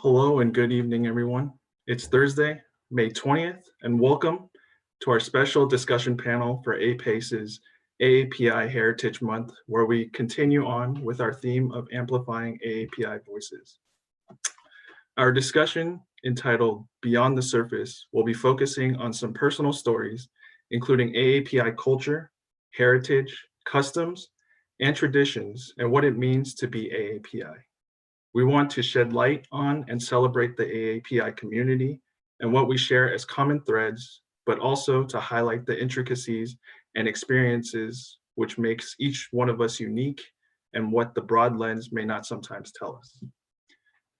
Hello and good evening, everyone. It's Thursday, May 20th, and welcome to our special discussion panel for APACE's AAPI Heritage Month, where we continue on with our theme of amplifying AAPI voices. Our discussion, entitled Beyond the Surface, will be focusing on some personal stories, including AAPI culture, heritage, customs, and traditions, and what it means to be AAPI. We want to shed light on and celebrate the AAPI community and what we share as common threads, but also to highlight the intricacies and experiences which makes each one of us unique and what the broad lens may not sometimes tell us.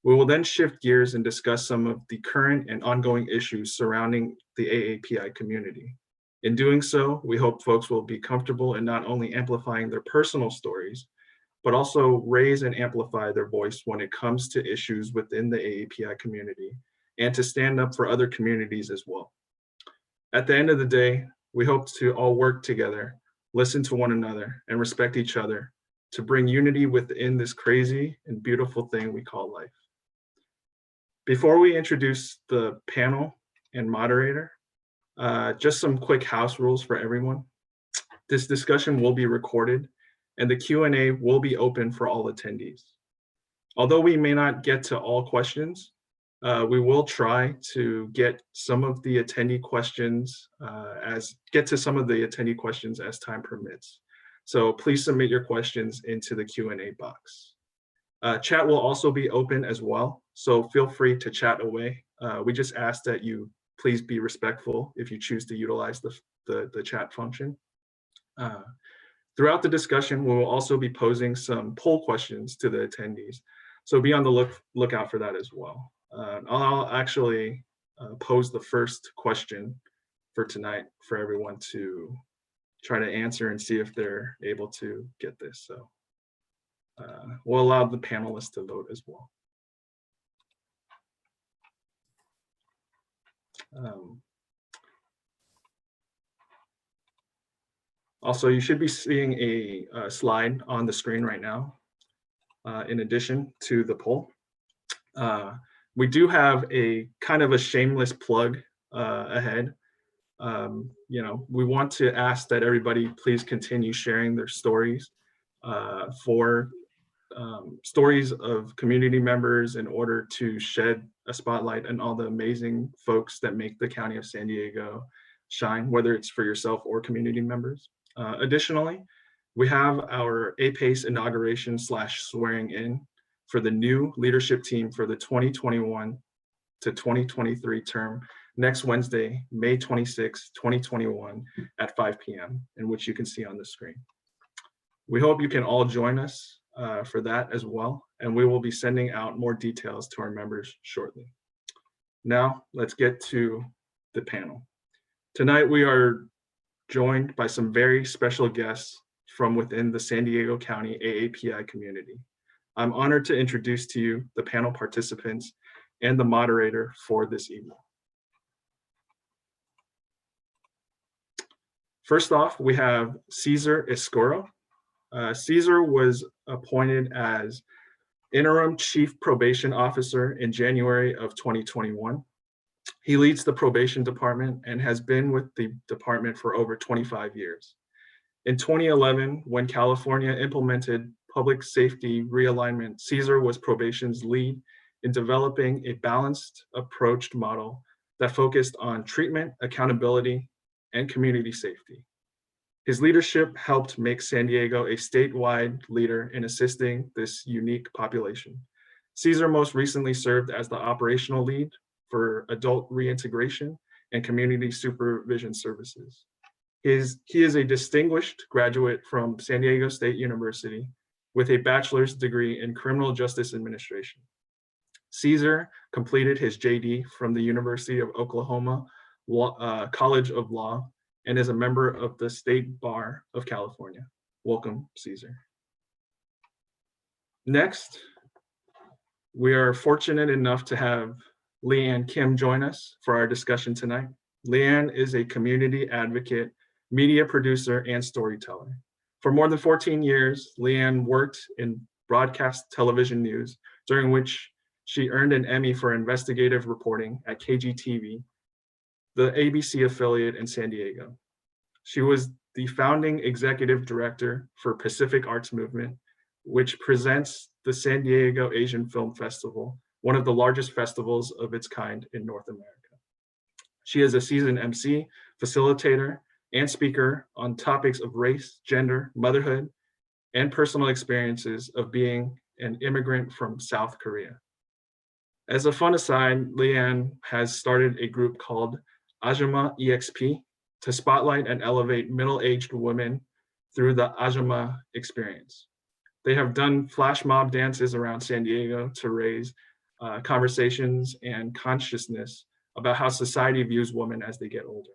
We will then shift gears and discuss some of the current and ongoing issues surrounding the AAPI community. In doing so, we hope folks will be comfortable in not only amplifying their personal stories, but also raise and amplify their voice when it comes to issues within the AAPI community and to stand up for other communities as well. At the end of the day, we hope to all work together, listen to one another, and respect each other to bring unity within this crazy and beautiful thing we call life. Before we introduce the panel and moderator, just some quick house rules for everyone. This discussion will be recorded and the Q&A will be open for all attendees. Although we may not get to all questions, we will try to get some of the attendee questions as time permits. So please submit your questions into the Q&A box. Chat will also be open as well, so feel free to chat away. We just ask that you please be respectful if you choose to utilize the chat function. Throughout the discussion, we will also be posing some poll questions to the attendees. So be on the lookout for that as well. I'll actually pose the first question for tonight for everyone to try to answer and see if they're able to get this. So we'll allow the panelists to vote as well. Also, you should be seeing a slide on the screen right now, in addition to the poll. We do have a kind of a shameless plug ahead. We want to ask that everybody please continue sharing their stories for stories of community members in order to shed a spotlight on all the amazing folks that make the County of San Diego shine, whether it's for yourself or community members. Additionally, we have our APACE inauguration / swearing in for the new leadership team for the 2021 to 2023 term next Wednesday, May 26, 2021 at 5 p.m., in which you can see on the screen. We hope you can all join us for that as well, and we will be sending out more details to our members shortly. Now, let's get to the panel. Tonight, we are joined by some very special guests from within the San Diego County AAPI community. I'm honored to introduce to you the panel participants and the moderator for this evening. First off, we have Cesar Escuro. Cesar was appointed as Interim Chief Probation Officer in January of 2021. He leads the probation department and has been with the department for over 25 years. In 2011, when California implemented public safety realignment, Cesar was probation's lead in developing a balanced approached model that focused on treatment, accountability, and community safety. His leadership helped make San Diego a statewide leader in assisting this unique population. Cesar most recently served as the operational lead for adult reintegration and community supervision services. He is a distinguished graduate from San Diego State University with a bachelor's degree in criminal justice administration. Caesar completed his JD from the University of Oklahoma College of Law and is a member of the State Bar of California. Welcome, Caesar. Next, we are fortunate enough to have Leanne Kim join us for our discussion tonight. Leanne is a community advocate, media producer, and storyteller. For more than 14 years, Leanne worked in broadcast television news, during which she earned an Emmy for investigative reporting at KGTV, the ABC affiliate in San Diego. She was the founding executive director for Pacific Arts Movement, which presents the San Diego Asian Film Festival, one of the largest festivals of its kind in North America. She is a seasoned MC, facilitator, and speaker on topics of race, gender, motherhood, and personal experiences of being an immigrant from South Korea. As a fun aside, Leanne has started a group called Ajumma EXP to spotlight and elevate middle-aged women through the Ajumma experience. They have done flash mob dances around San Diego to raise conversations and consciousness about how society views women as they get older.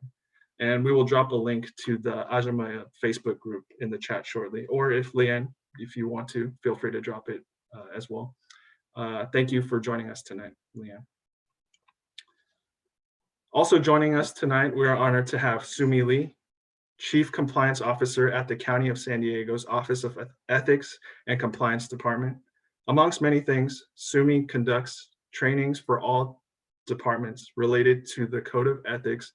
And we will drop a link to the Ajumma Facebook group in the chat shortly, or if Leanne, if you want to, feel free to drop it as well. Thank you for joining us tonight, Leanne. Also joining us tonight, we are honored to have Sumi Lee, Chief Compliance Officer at the County of San Diego's Office of Ethics and Compliance Department. Amongst many things, Sumi conducts trainings for all departments related to the Code of Ethics,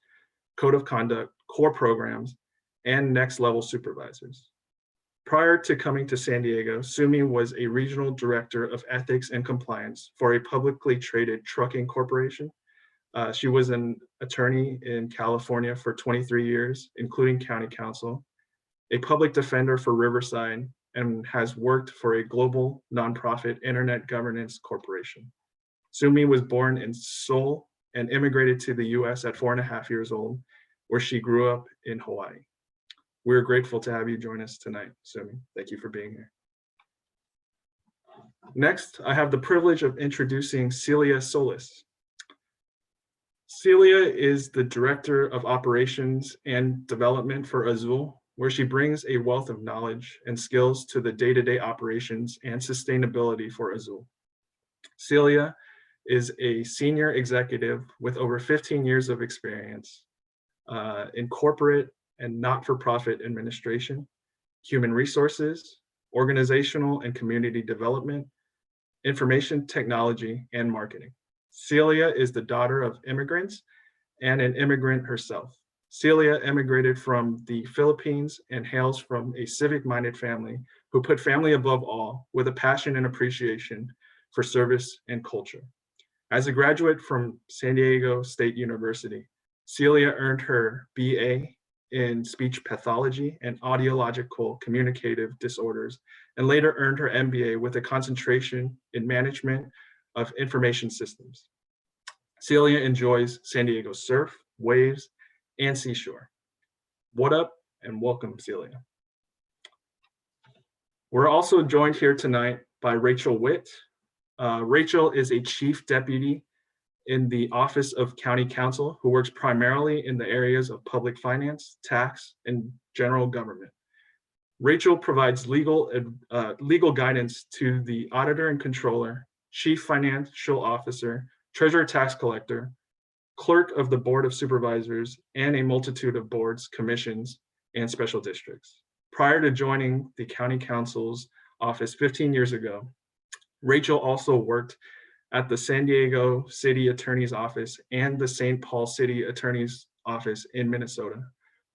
Code of Conduct, core programs, and next level supervisors. Prior to coming to San Diego, Sumi was a regional director of ethics and compliance for a publicly traded trucking corporation. She was an attorney in California for 23 years, including county counsel, a public defender for Riverside, and has worked for a global nonprofit internet governance corporation. Sumi was born in Seoul and immigrated to the US at 4.5 years old, where she grew up in Hawaii. We're grateful to have you join us tonight, Sumi. Thank you for being here. Next, I have the privilege of introducing Celia Solis. Celia is the Director of Operations and Development for Azul, where she brings a wealth of knowledge and skills to the day-to-day operations and sustainability for Azul. Celia is a senior executive with over 15 years of experience in corporate and not-for-profit administration, human resources, organizational and community development, information technology, and marketing. Celia is the daughter of immigrants and an immigrant herself. Celia immigrated from the Philippines and hails from a civic-minded family who put family above all, with a passion and appreciation for service and culture. As a graduate from San Diego State University, Celia earned her BA in speech pathology and audiological communicative disorders, and later earned her MBA with a concentration in management of information systems. Celia enjoys San Diego surf, waves, and seashore. What up, and welcome, Celia. We're also joined here tonight by Rachel Witt. Rachel is a chief deputy in the Office of County Counsel who works primarily in the areas of public finance, tax, and general government. Rachel provides legal guidance to the auditor and controller, chief financial officer, treasurer tax collector, clerk of the Board of Supervisors, and a multitude of boards, commissions, and special districts. Prior to joining the County Council's office 15 years ago, Rachel also worked at the San Diego City Attorney's Office and the St. Paul City Attorney's Office in Minnesota.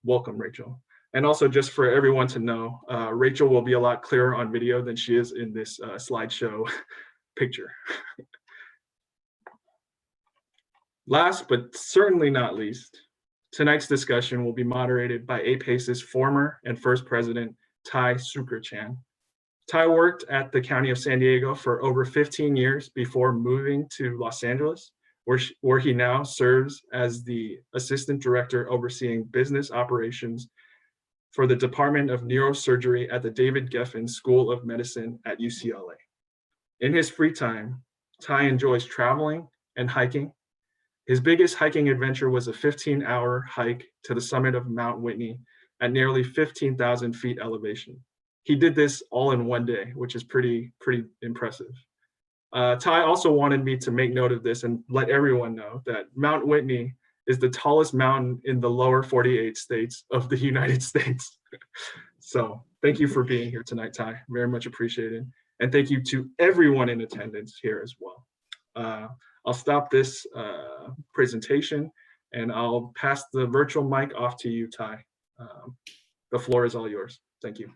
Welcome, Rachel. And also, just for everyone to know, Rachel will be a lot clearer on video than she is in this slideshow picture. Last but certainly not least, tonight's discussion will be moderated by APACE's former and first president, Tai Sucre-Chan. Tai worked at the County of San Diego for over 15 years before moving to Los Angeles, where he now serves as the assistant director overseeing business operations for the Department of Neurosurgery at the David Geffen School of Medicine at UCLA. In his free time, Ty enjoys traveling and hiking. His biggest hiking adventure was a 15-hour hike to the summit of Mount Whitney at nearly 15,000 feet elevation. He did this all in one day, which is pretty impressive. Ty also wanted me to make note of this and let everyone know that Mount Whitney is the tallest mountain in the lower 48 states of the United States. So thank you for being here tonight, Ty. Very much appreciated. And thank you to everyone in attendance here as well. I'll stop this presentation and I'll pass the virtual mic off to you, Ty. The floor is all yours. Thank you.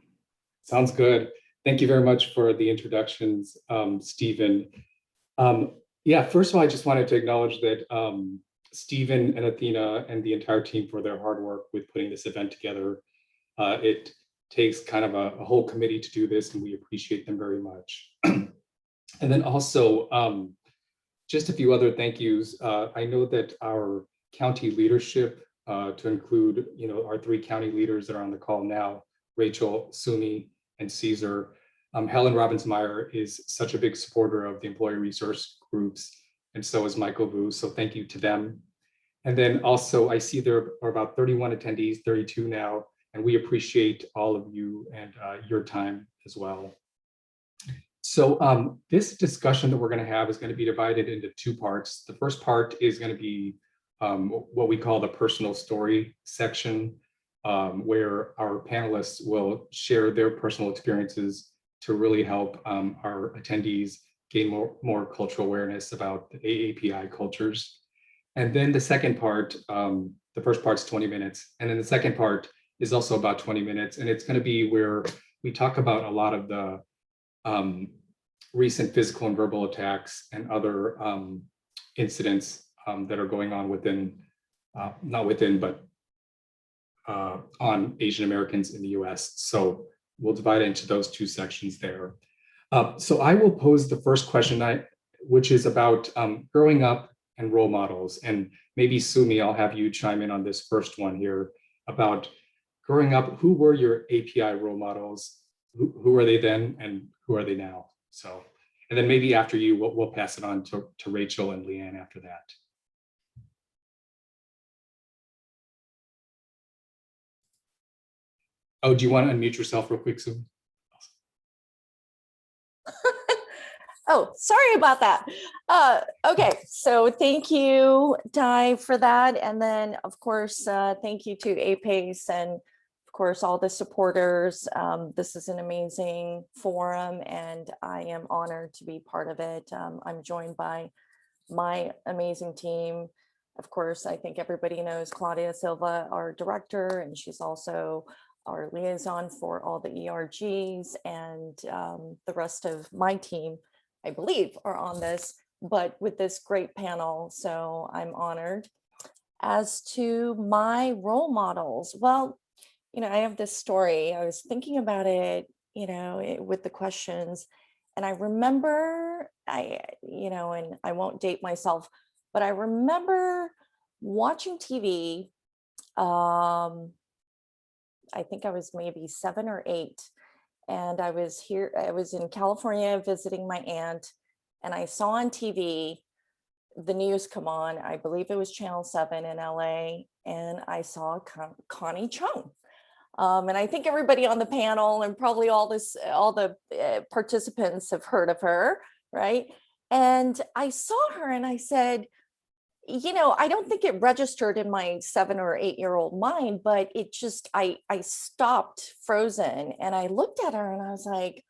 Sounds good. Thank you very much for the introductions, Stephen. Yeah, first of all, I just wanted to acknowledge that Stephen and Athena and the entire team for their hard work with putting this event together. It takes kind of a whole committee to do this, and we appreciate them very much. And then also, just a few other thank yous. I know that our county leadership, to include, our 3 county leaders that are on the call now, Rachel, Sumi, and Caesar. Helen Robbins-Meyer is such a big supporter of the employee resource groups, and so is Michael Vu, so thank you to them. And then also, I see there are about 31 attendees, 32 now, and we appreciate all of you and your time as well. So this discussion that we're going to have is going to be divided into 2 parts. The first part is going to be what we call the personal story section, where our panelists will share their personal experiences to really help our attendees gain more cultural awareness about the AAPI cultures. And then the second part, the first part's 20 minutes, and then the second part is also about 20 minutes, and it's going to be where we talk about a lot of the recent physical and verbal attacks and other incidents that are going on within, not within, but on Asian Americans in the US. So we'll divide it into those 2 sections there. So I will pose the first question, which is about growing up and role models. And maybe Sumi, I'll have you chime in on this first one here about growing up. Who were your API role models? Who are they then and who are they now? So, and then maybe after you, we'll pass it on to Rachel and Leanne after that. Oh, do you want to unmute yourself real quick, Sumi? Oh, sorry about that. Okay, so thank you, Ty, for that. And then, of course, thank you to APACE and, of course, all the supporters. This is an amazing forum, and I am honored to be part of it. I'm joined by my amazing team. Of course, I think everybody knows Claudia Silva, our director, and she's also our liaison for all the ERGs, and the rest of my team, I believe, are on this, but with this great panel, so I'm honored. As to my role models, well, I have this story. I was thinking about it, with the questions, and I remember, and I won't date myself, but I remember watching TV. I think I was maybe 7 or 8. And I was in California visiting my aunt, and I saw on TV the news come on. I believe it was Channel 7 in LA, and I saw Connie Chung. And I think everybody on the panel and probably all the participants have heard of her, right? And I saw her and I said, I don't think it registered in my 7 or 8-year-old mind, but it just, I stopped frozen and I looked at her and I was like,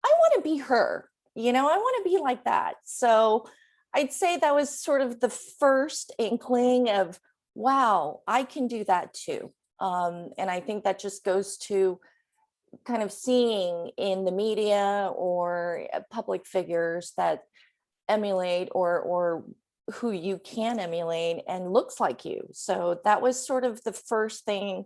I want to be her, I want to be like that. So I'd say that was sort of the first inkling of, wow, I can do that too. And I think that just goes to kind of seeing in the media or public figures that emulate or who you can emulate and looks like you. So that was sort of the first thing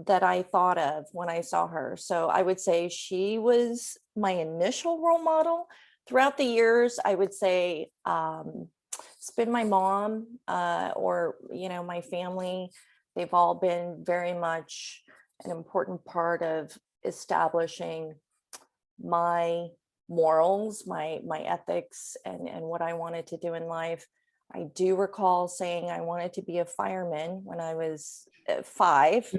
that I thought of when I saw her. So I would say she was my initial role model. Throughout the years, I would say it's been my mom or, my family. They've all been very much an important part of establishing my morals, my ethics, and what I wanted to do in life. I do recall saying I wanted to be a fireman when I was 5.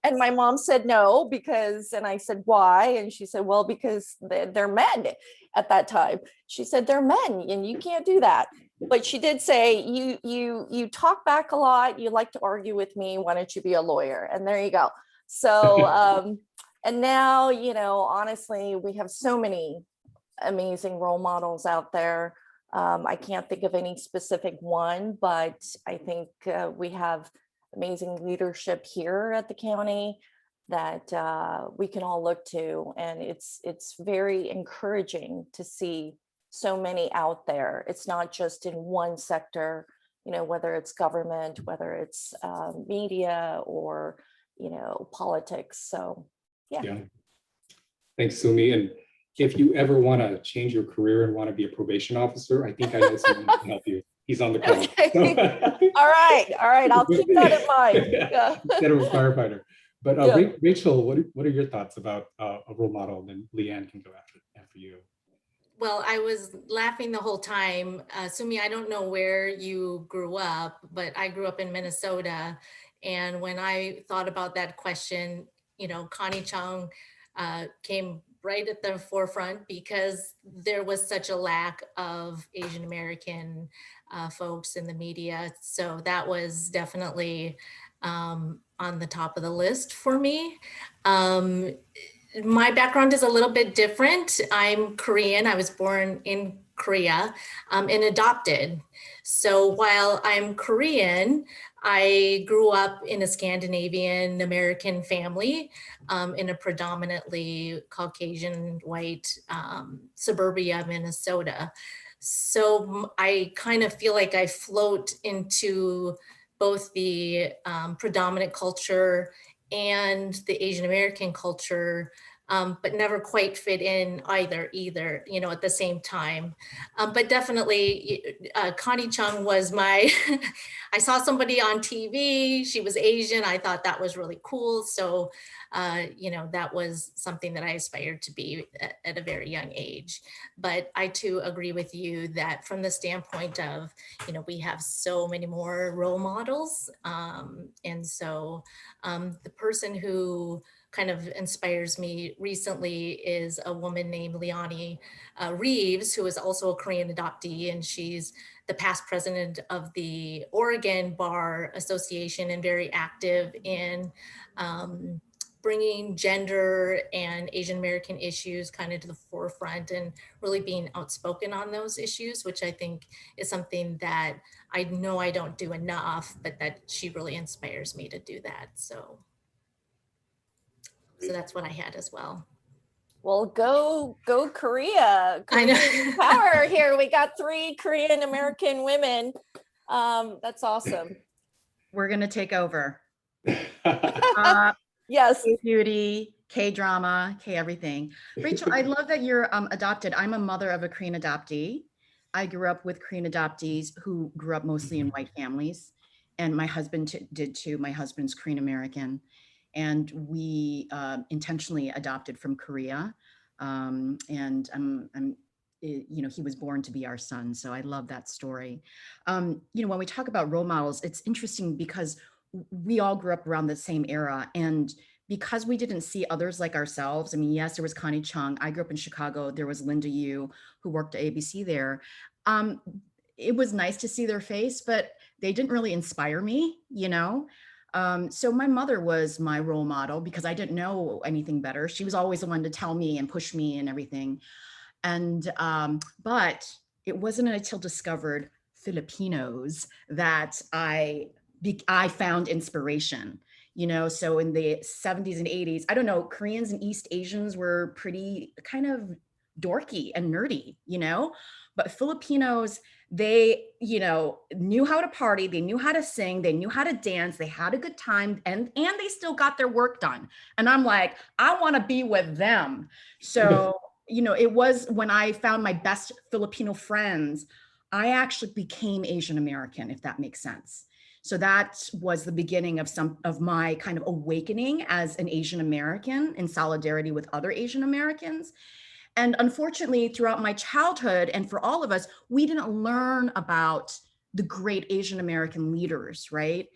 And my mom said no, because, and I said, why? And she said, well, because they're men at that time. She said, they're men and you can't do that. But she did say, you talk back a lot. You like to argue with me. Why don't you be a lawyer? And there you go. So, and now, honestly, we have so many amazing role models out there. I can't think of any specific one, but I think we have amazing leadership here at the county that we can all look to, and it's very encouraging to see so many out there. It's not just in one sector, whether it's government, whether it's media, or politics. So yeah. Thanks, Sumi. And if you ever want to change your career and want to be a probation officer, I think I know someone who can help you. He's on the call. Okay. All right. I'll keep that in mind. Yeah. Instead of a firefighter. But Yeah. Rachel, what are your thoughts about a role model? And then Leanne can go after you. Well, I was laughing the whole time. Sumi, I don't know where you grew up, but I grew up in Minnesota. And when I thought about that question, Connie Chung came right at the forefront, because there was such a lack of Asian American folks in the media. So that was definitely on the top of the list for me. My background is a little bit different. I'm Korean. I was born in Korea and adopted. So while I'm Korean, I grew up in a Scandinavian American family in a predominantly Caucasian white suburbia, Minnesota. So I kind of feel like I float into both the predominant culture and the Asian American culture, but never quite fit in either, at the same time. But definitely Connie Chung was my, I saw somebody on TV, she was Asian. I thought that was really cool. So, that was something that I aspired to be at a very young age. But I too agree with you that from the standpoint of, we have so many more role models. And so the person who kind of inspires me recently is a woman named Leonie Reeves, who is also a Korean adoptee, and she's the past president of the Oregon Bar Association and very active in bringing gender and Asian American issues kind of to the forefront and really being outspoken on those issues, which I think is something that I know I don't do enough, but that she really inspires me to do that. So that's what I had as well. Well, go Korea. I know. Korean power here. We got 3 Korean American women. That's awesome. We're going to take over. Yes. K-beauty, K-drama, K-everything. Rachel, I love that you're adopted. I'm a mother of a Korean adoptee. I grew up with Korean adoptees who grew up mostly in white families. And my husband did too. My husband's Korean American. And we intentionally adopted from Korea. And he was born to be our son. So I love that story. When we talk about role models, it's interesting because we all grew up around the same era. And because we didn't see others like ourselves, I mean, yes, there was Connie Chung. I grew up in Chicago. There was Linda Yu, who worked at ABC there. It was nice to see their face, but they didn't really inspire me, So my mother was my role model because I didn't know anything better. She was always the one to tell me and push me and everything. And, but it wasn't until discovered Filipinos that I found inspiration, so in the 70s and 80s, I don't know, Koreans and East Asians were pretty kind of dorky and nerdy, but Filipinos, they, knew how to party, they knew how to sing, they knew how to dance, they had a good time, and they still got their work done. And I'm like, I want to be with them. So, it was when I found my best Filipino friends, I actually became Asian American, if that makes sense. So that was the beginning of some of my kind of awakening as an Asian American in solidarity with other Asian Americans. And unfortunately, throughout my childhood and for all of us, we didn't learn about the great Asian American leaders, right?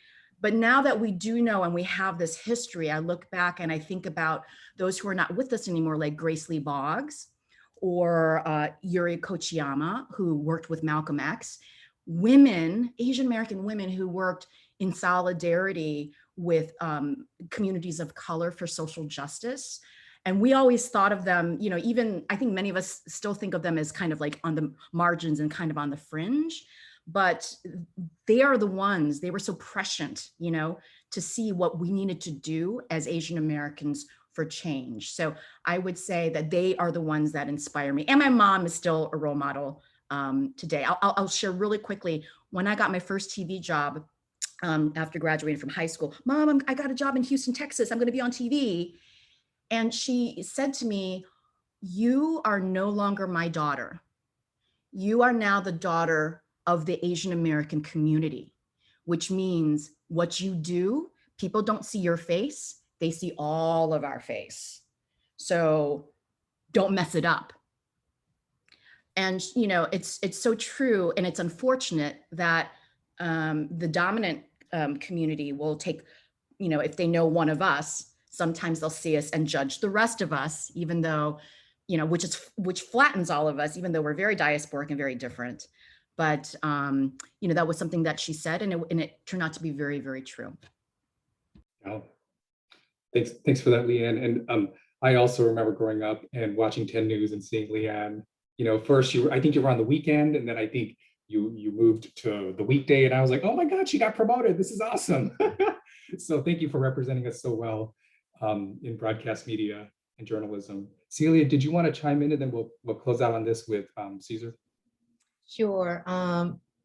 But now that we do know and we have this history, I look back and I think about those who are not with us anymore, like Grace Lee Boggs or Yuri Kochiyama, who worked with Malcolm X. Women, Asian American women who worked in solidarity with communities of color for social justice. And we always thought of them, you know, even I think many of us still think of them as kind of like on the margins and kind of on the fringe, but they are the ones, they were so prescient, you know, to see what we needed to do as Asian Americans for change. So I would say that they are the ones that inspire me. And my mom is still a role model today. I'll share really quickly. When I got my first TV job after graduating from high school, Mom, I got a job in Houston, Texas. I'm going to be on TV. And she said to me, "You are no longer my daughter. You are now the daughter of the Asian American community," which means what you do, people don't see your face, they see all of our face. So don't mess it up. And you know, it's so true, and it's unfortunate that the dominant community will take, you know, if they know one of us, sometimes they'll see us and judge the rest of us, even though, you know, which flattens all of us, even though we're very diasporic and very different. But you know, that was something that she said, and it turned out to be very, very true. Oh, thanks for that, Leanne. And I also remember growing up and watching 10 News and seeing Leanne. You know, first I think you were on the weekend, and then I think you moved to the weekday, and I was like, oh my God, she got promoted. This is awesome. So thank you for representing us so well in broadcast media and journalism. Celia, did you want to chime in, and then we'll close out on this with Caesar? Sure.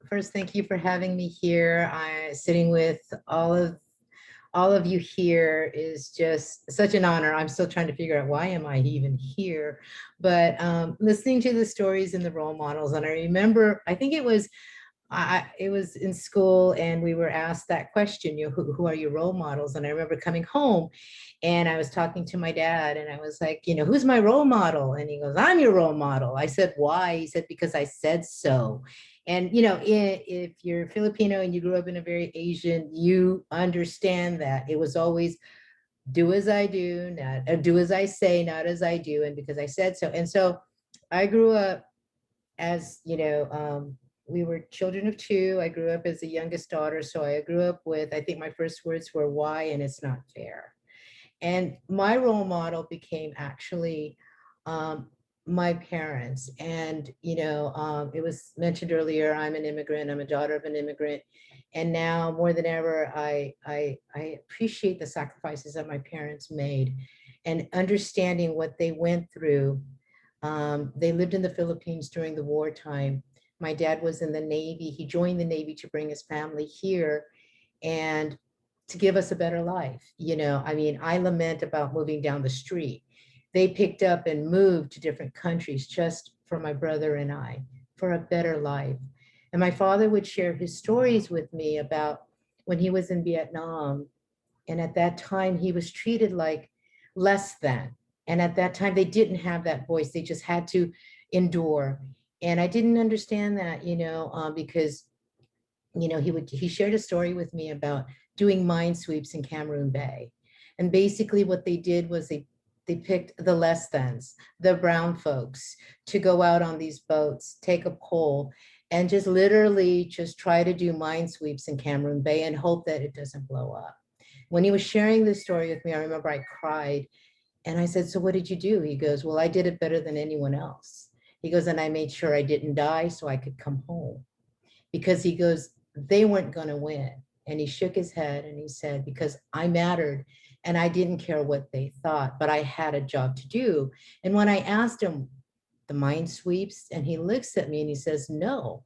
First, thank you for having me here. Sitting with all of you here is just such an honor. I'm still trying to figure out why am I even here, but listening to the stories and the role models. And I remember, I think it was in school, and we were asked that question, you know, who are your role models? And I remember coming home and I was talking to my dad, and I was like, you know, who's my role model? And he goes, I'm your role model. I said, why? He said, because I said so. And, you know, if you're Filipino and you grew up in a very Asian, you understand that it was always do as I do, not do as I say, not as I do, and because I said so. And so I grew up as, you know, we were children of two. I grew up as the youngest daughter. So I grew up with, I think my first words were why, and it's not fair. And my role model became actually my parents. And, you know, it was mentioned earlier, I'm an immigrant, I'm a daughter of an immigrant. And now more than ever, I appreciate the sacrifices that my parents made and understanding what they went through. They lived in the Philippines during the wartime. My dad was in the Navy. He joined the Navy to bring his family here and to give us a better life. You know, I mean, I lament about moving down the street. They picked up and moved to different countries just for my brother and I, for a better life. And my father would share his stories with me about when he was in Vietnam. And at that time, he was treated like less than. And at that time, they didn't have that voice. They just had to endure. And I didn't understand that, you know, because, you know, he shared a story with me about doing mine sweeps in Cameroon Bay. And basically what they did was they picked the less thans, the brown folks, to go out on these boats, take a pole, and just literally just try to do mine sweeps in Cameroon Bay and hope that it doesn't blow up. When he was sharing this story with me, I remember I cried. And I said, so what did you do? He goes, well, I did it better than anyone else. He goes, and I made sure I didn't die so I could come home. Because he goes, they weren't going to win. And he shook his head and he said, because I mattered and I didn't care what they thought, but I had a job to do. And when I asked him the mine sweeps, and he looks at me and he says, no,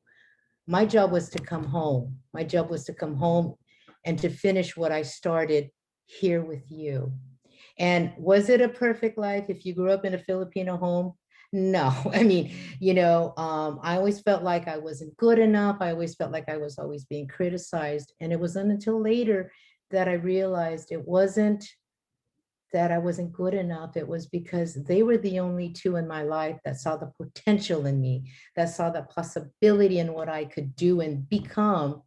my job was to come home. My job was to come home and to finish what I started here with you. And was it a perfect life if you grew up in a Filipino home? No, I mean, you know, I always felt like I wasn't good enough. I always felt like I was always being criticized. And it wasn't until later that I realized it wasn't that I wasn't good enough, it was because they were the only two in my life that saw the potential in me, that saw the possibility in what I could do and become.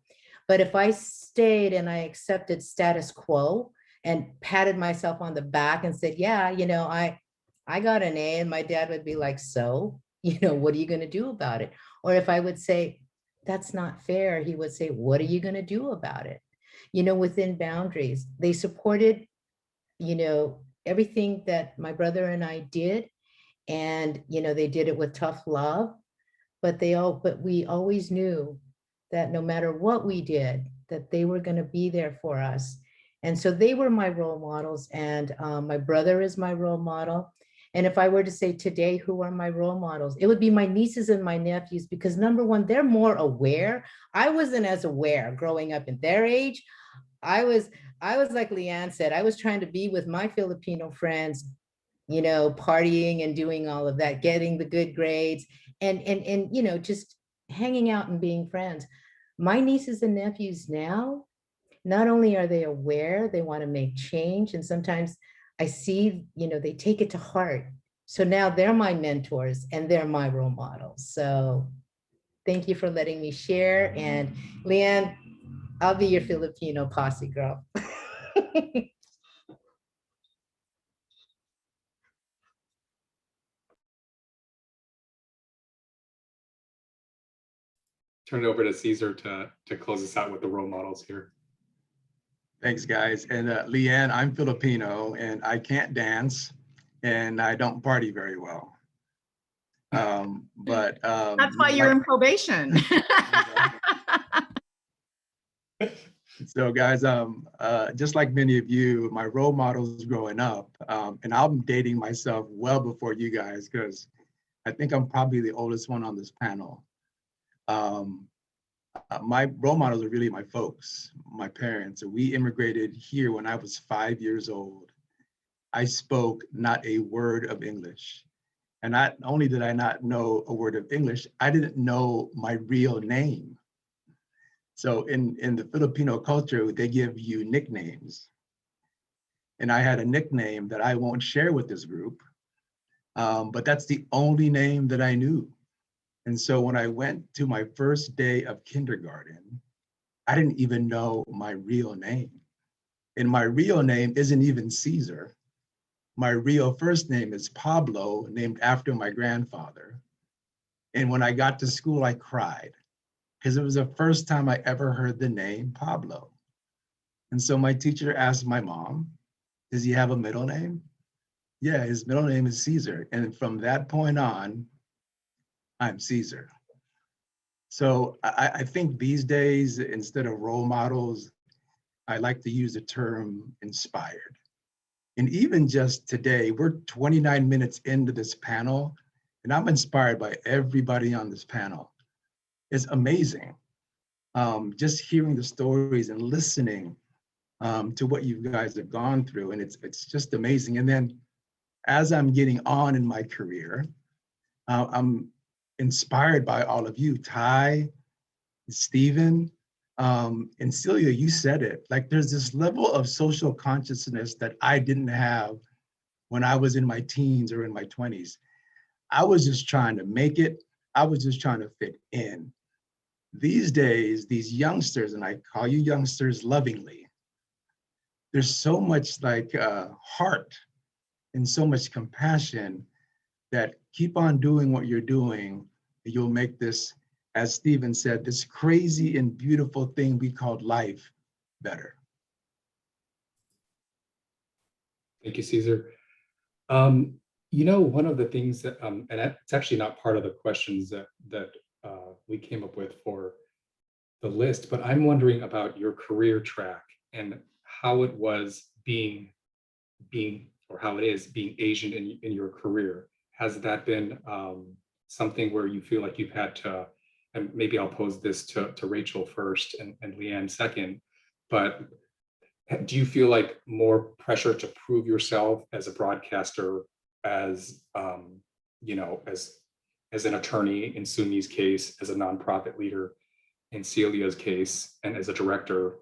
But if I stayed and I accepted status quo and patted myself on the back and said, yeah, I got an A, and my dad would be like, so, what are you going to do about it? Or if I would say, that's not fair, he would say, what are you going to do about it? Within boundaries. They supported, everything that my brother and I did. And, they did it with tough love, but we always knew that no matter what we did, that they were going to be there for us. And so they were my role models, and my brother is my role model. And if I were to say today, who are my role models, it would be my nieces and my nephews, because number one, they're more aware. I wasn't as aware growing up in their age. I was like Leanne said, I was trying to be with my Filipino friends, partying and doing all of that, getting the good grades and just hanging out and being friends. My nieces and nephews now, not only are they aware, they want to make change. And sometimes I see, they take it to heart. So now they're my mentors and they're my role models. So thank you for letting me share. And Leanne, I'll be your Filipino posse girl. Turn it over to Caesar to close us out with the role models here. Thanks, guys. And Leanne, I'm Filipino and I can't dance and I don't party very well. That's why you're in probation. So guys, just like many of you, my role models growing up, and I'm dating myself well before you guys, because I think I'm probably the oldest one on this panel. My role models are really my folks, my parents. We immigrated here when I was 5 years old. I spoke not a word of English. And not only did I not know a word of English, I didn't know my real name. So in the Filipino culture, they give you nicknames. And I had a nickname that I won't share with this group, but that's the only name that I knew. And so when I went to my first day of kindergarten, I didn't even know my real name. And my real name isn't even Caesar. My real first name is Pablo, named after my grandfather. And when I got to school, I cried because it was the first time I ever heard the name Pablo. And so my teacher asked my mom, does he have a middle name? Yeah, his middle name is Caesar. And from that point on, I'm Caesar. So I think these days, instead of role models, I like to use the term inspired. And even just today, we're 29 minutes into this panel, and I'm inspired by everybody on this panel. It's amazing. Just hearing the stories and listening to what you guys have gone through, and it's just amazing. And then as I'm getting on in my career, I'm inspired by all of you, Ty, Stephen, and Celia, you said it, like there's this level of social consciousness that I didn't have when I was in my teens or in my 20s. I was just trying to make it. I was just trying to fit in. These days, these youngsters, and I call you youngsters lovingly, there's so much like heart and so much compassion that keep on doing what you're doing. You'll make this, as Stephen said, this crazy and beautiful thing we call life better. Thank you, Caesar. One of the things that, and it's actually not part of the questions that we came up with for the list, but I'm wondering about your career track and how it was being, or how it is being Asian in your career. Has that been something where you feel like you've had to, and maybe I'll pose this to Rachel first and Leanne second, but do you feel like more pressure to prove yourself as a broadcaster, as as an attorney in Sumi's case, as a nonprofit leader in Celia's case, and as a director?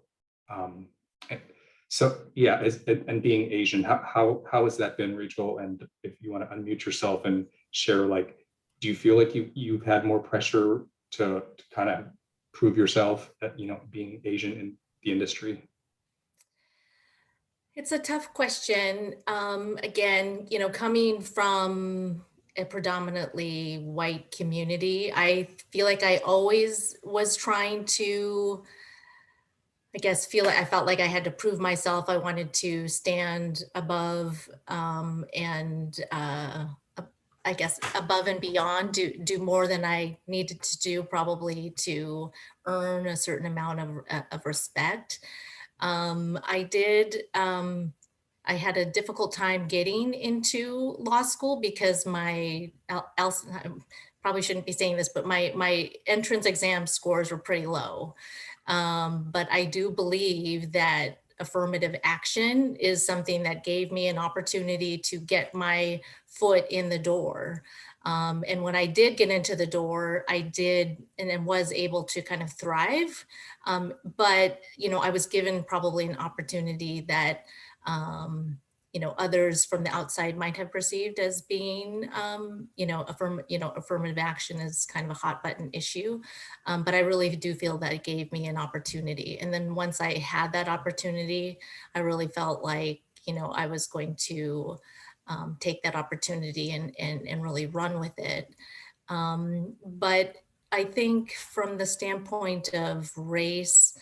So yeah, and being Asian, how has that been, Rachel? And if you want to unmute yourself and share, like, do you feel like you've had more pressure to kind of prove yourself at, being Asian in the industry? It's a tough question. Again, coming from a predominantly white community, I feel like I always was trying to, I felt like I had to prove myself. I wanted to stand above I guess above and beyond, do more than I needed to do, probably to earn a certain amount of respect. I did. I had a difficult time getting into law school because I probably shouldn't be saying this, but my entrance exam scores were pretty low. But I do believe that affirmative action is something that gave me an opportunity to get my foot in the door. And when I did get into the door, I did and then was able to kind of thrive. But, I was given probably an opportunity that, others from the outside might have perceived as being, affirmative action is kind of a hot button issue. But I really do feel that it gave me an opportunity. And then once I had that opportunity, I really felt like, I was going to take that opportunity and really run with it. But I think from the standpoint of race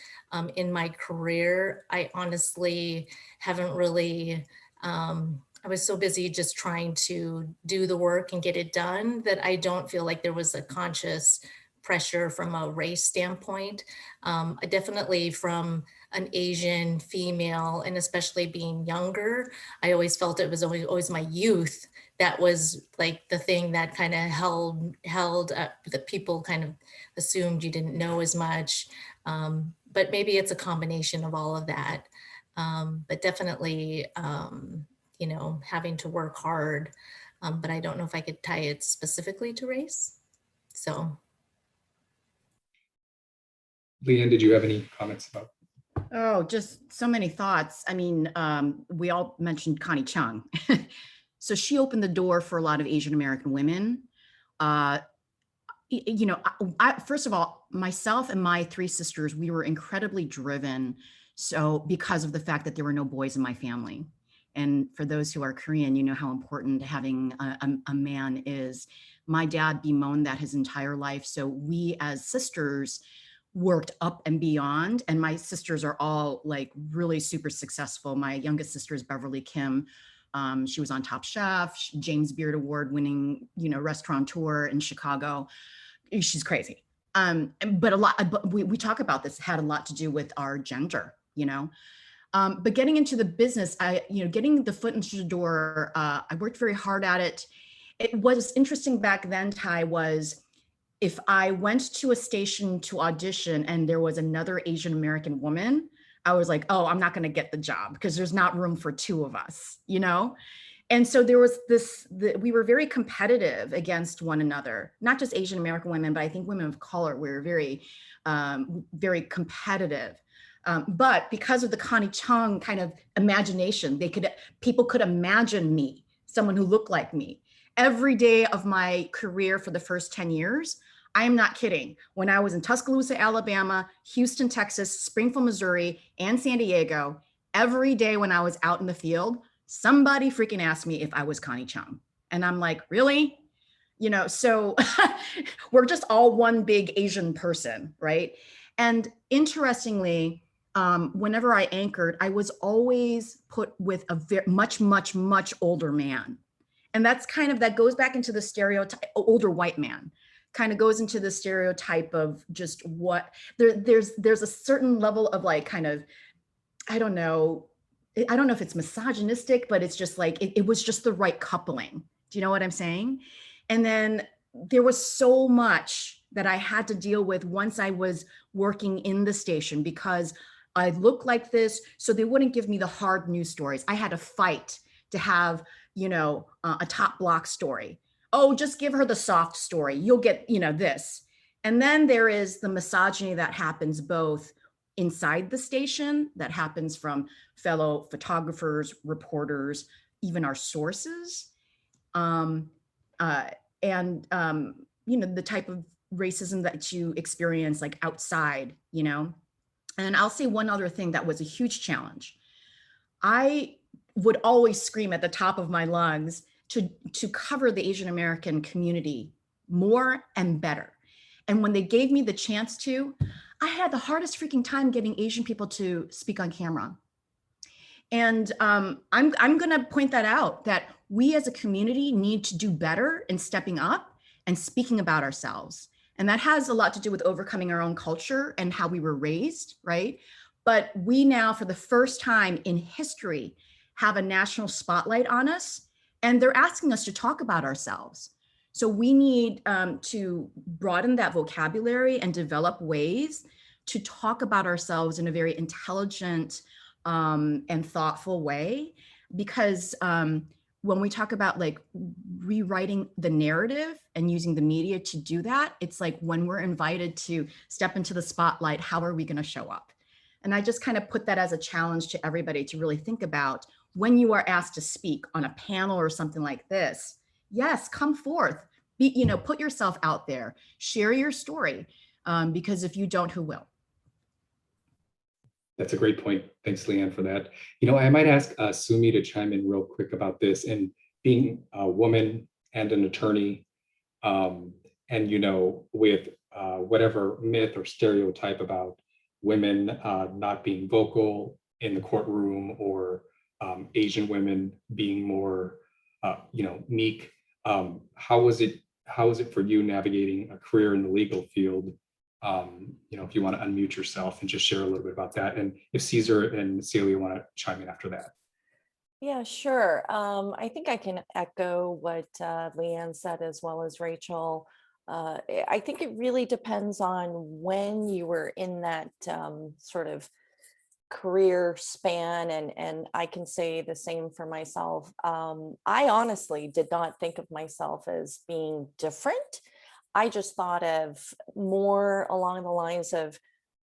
in my career, I honestly haven't really, I was so busy just trying to do the work and get it done that I don't feel like there was a conscious pressure from a race standpoint. I definitely from an Asian female, and especially being younger, I always felt it was always my youth that was like the thing that kind of held up, that people kind of assumed you didn't know as much. But maybe it's a combination of all of that. But definitely, having to work hard. But I don't know if I could tie it specifically to race. So. Leanne, did you have any comments about? Oh, just so many thoughts. I mean, we all mentioned Connie Chung. So she opened the door for a lot of Asian American women. First of all, myself and my three sisters, we were incredibly driven. So because of the fact that there were no boys in my family. And for those who are Korean, you know how important having a man is. My dad bemoaned that his entire life. So we as sisters worked up and beyond. And my sisters are all like really super successful. My youngest sister is Beverly Kim. She was on Top Chef, James Beard Award winning, restaurateur in Chicago. She's crazy. But we talk about this, had a lot to do with our gender, But getting into the business, getting the foot into the door, I worked very hard at it. It was interesting back then, Ty, was if I went to a station to audition and there was another Asian American woman, I was like, oh, I'm not going to get the job because there's not room for two of us, And so there was we were very competitive against one another, not just Asian American women, but I think women of color were very, very competitive. But because of the Connie Chung kind of imagination, people could imagine me, someone who looked like me. Every day of my career for the first 10 years, I am not kidding. When I was in Tuscaloosa, Alabama, Houston, Texas, Springfield, Missouri, and San Diego, every day when I was out in the field, somebody freaking asked me if I was Connie Chung. And I'm like, really? So we're just all one big Asian person, right? And interestingly, whenever I anchored, I was always put with a much, much, much older man. And that goes back into the stereotype, older white man, kind of goes into the stereotype of just what, there's a certain level of like kind of, I don't know if it's misogynistic, but it's just like, it was just the right coupling. Do you know what I'm saying? And then there was so much that I had to deal with once I was working in the station because I looked like this, so they wouldn't give me the hard news stories. I had to fight to have, a top block story. Oh, just give her the soft story. You'll get, this. And then there is the misogyny that happens both inside the station that happens from fellow photographers, reporters, even our sources. Um, and the type of racism that you experience like outside, And I'll say one other thing that was a huge challenge. I would always scream at the top of my lungs to cover the Asian American community more and better. And when they gave me the chance to, I had the hardest freaking time getting Asian people to speak on camera. And I'm going to point that out, that we as a community need to do better in stepping up and speaking about ourselves. And that has a lot to do with overcoming our own culture and how we were raised, right? But we now, for the first time in history, have a national spotlight on us, and they're asking us to talk about ourselves. So we need to broaden that vocabulary and develop ways to talk about ourselves in a very intelligent and thoughtful way. Because when we talk about like rewriting the narrative and using the media to do that, it's like when we're invited to step into the spotlight, how are we going to show up? And I just kind of put that as a challenge to everybody to really think about when you are asked to speak on a panel or something like this. Yes, come forth, put yourself out there, share your story, because if you don't, who will? That's a great point. Thanks, Leanne, for that. I might ask Sumi to chime in real quick about this, and being a woman and an attorney, and with whatever myth or stereotype about women not being vocal in the courtroom, or Asian women being more, meek. How is it for you navigating a career in the legal field? If you want to unmute yourself and just share a little bit about that, and if Caesar and Celia want to chime in after that. Yeah, sure. I think I can echo what Leanne said, as well as Rachel. I think it really depends on when you were in that sort of career span, and I can say the same for myself. I honestly did not think of myself as being different. I just thought of more along the lines of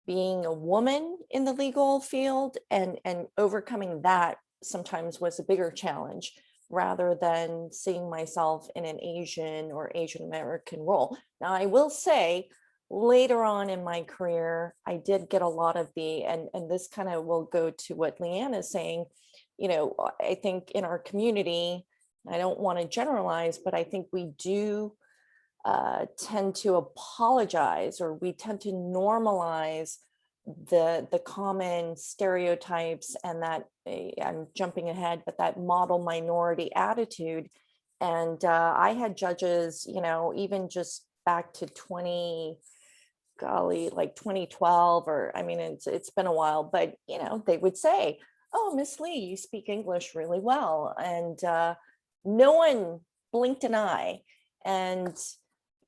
being a woman in the legal field, and overcoming that sometimes was a bigger challenge, rather than seeing myself in an Asian or Asian American role. Now, I will say later on in my career, I did get a lot of and this kind of will go to what Leanne is saying. I think in our community, I don't want to generalize, but I think we do tend to apologize, or we tend to normalize the common stereotypes, and that I'm jumping ahead, but that model minority attitude. And I had judges, even just back to 2012, or I mean, it's been a while, but they would say, "Oh, Miss Lee, you speak English really well," and no one blinked an eye. And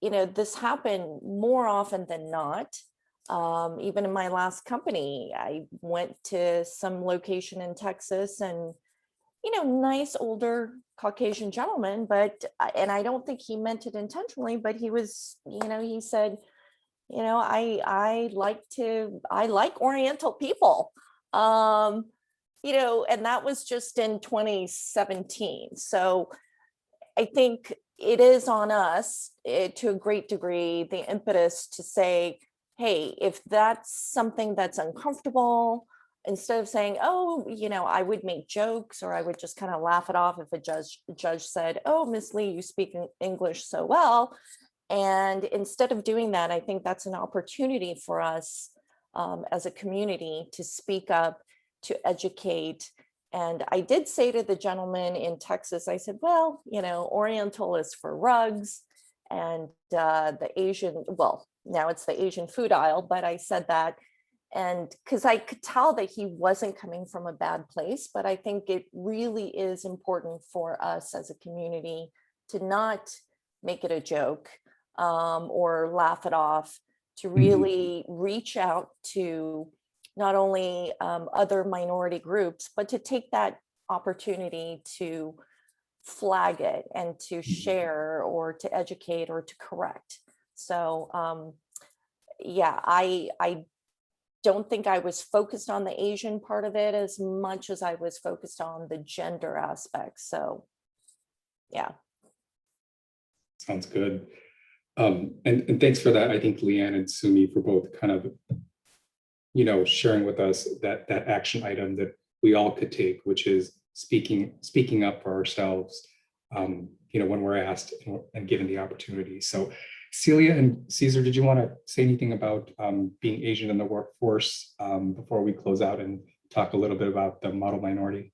this happened more often than not. Even in my last company, I went to some location in Texas, and nice older Caucasian gentleman, and I don't think he meant it intentionally, but he was, he said, I like Oriental people, and that was just in 2017. So I think it is on us to a great degree, the impetus to say, hey, if that's something that's uncomfortable, instead of saying, oh, I would make jokes, or I would just kind of laugh it off if a judge said, oh, Miss Lee, you speak English so well. And instead of doing that, I think that's an opportunity for us as a community to speak up, to educate. And I did say to the gentleman in Texas, I said, well, Oriental is for rugs, and the Asian, well, now it's the Asian food aisle, but I said that, and because I could tell that he wasn't coming from a bad place. But I think it really is important for us as a community to not make it a joke or laugh it off, to really reach out to not only other minority groups, but to take that opportunity to flag it and to share, or to educate, or to correct. So yeah, I don't think I was focused on the Asian part of it as much as I was focused on the gender aspect. So, yeah. Sounds good. And thanks for that. I think Leanne and Sumi for both kind of, sharing with us that action item that we all could take, which is speaking up for ourselves, when we're asked and given the opportunity. So Celia and Caesar, did you want to say anything about being Asian in the workforce before we close out and talk a little bit about the model minority?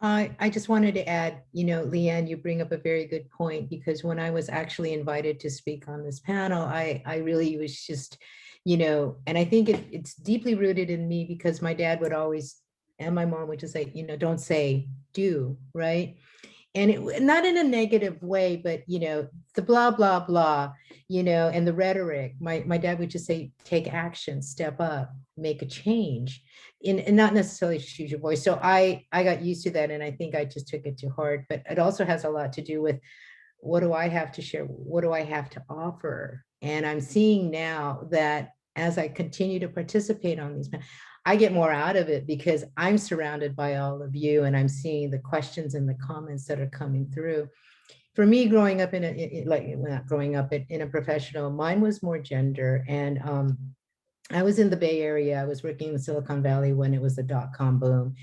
I just wanted to add, Leanne, you bring up a very good point, because when I was actually invited to speak on this panel, I really was just, and I think it's deeply rooted in me, because my dad would always, and my mom would just say, don't say, do, right? And it not in a negative way, but the blah blah blah, and the rhetoric. My dad would just say, take action, step up, make a change, and not necessarily choose your voice. So I got used to that, and I think I just took it to heart. But it also has a lot to do with, what do I have to share? What do I have to offer? And I'm seeing now that as I continue to participate on these, I get more out of it, because I'm surrounded by all of you, and I'm seeing the questions and the comments that are coming through. For me, growing up in a professional, mine was more gender. And I was in the Bay Area. I was working in Silicon Valley when it was the dot-com boom.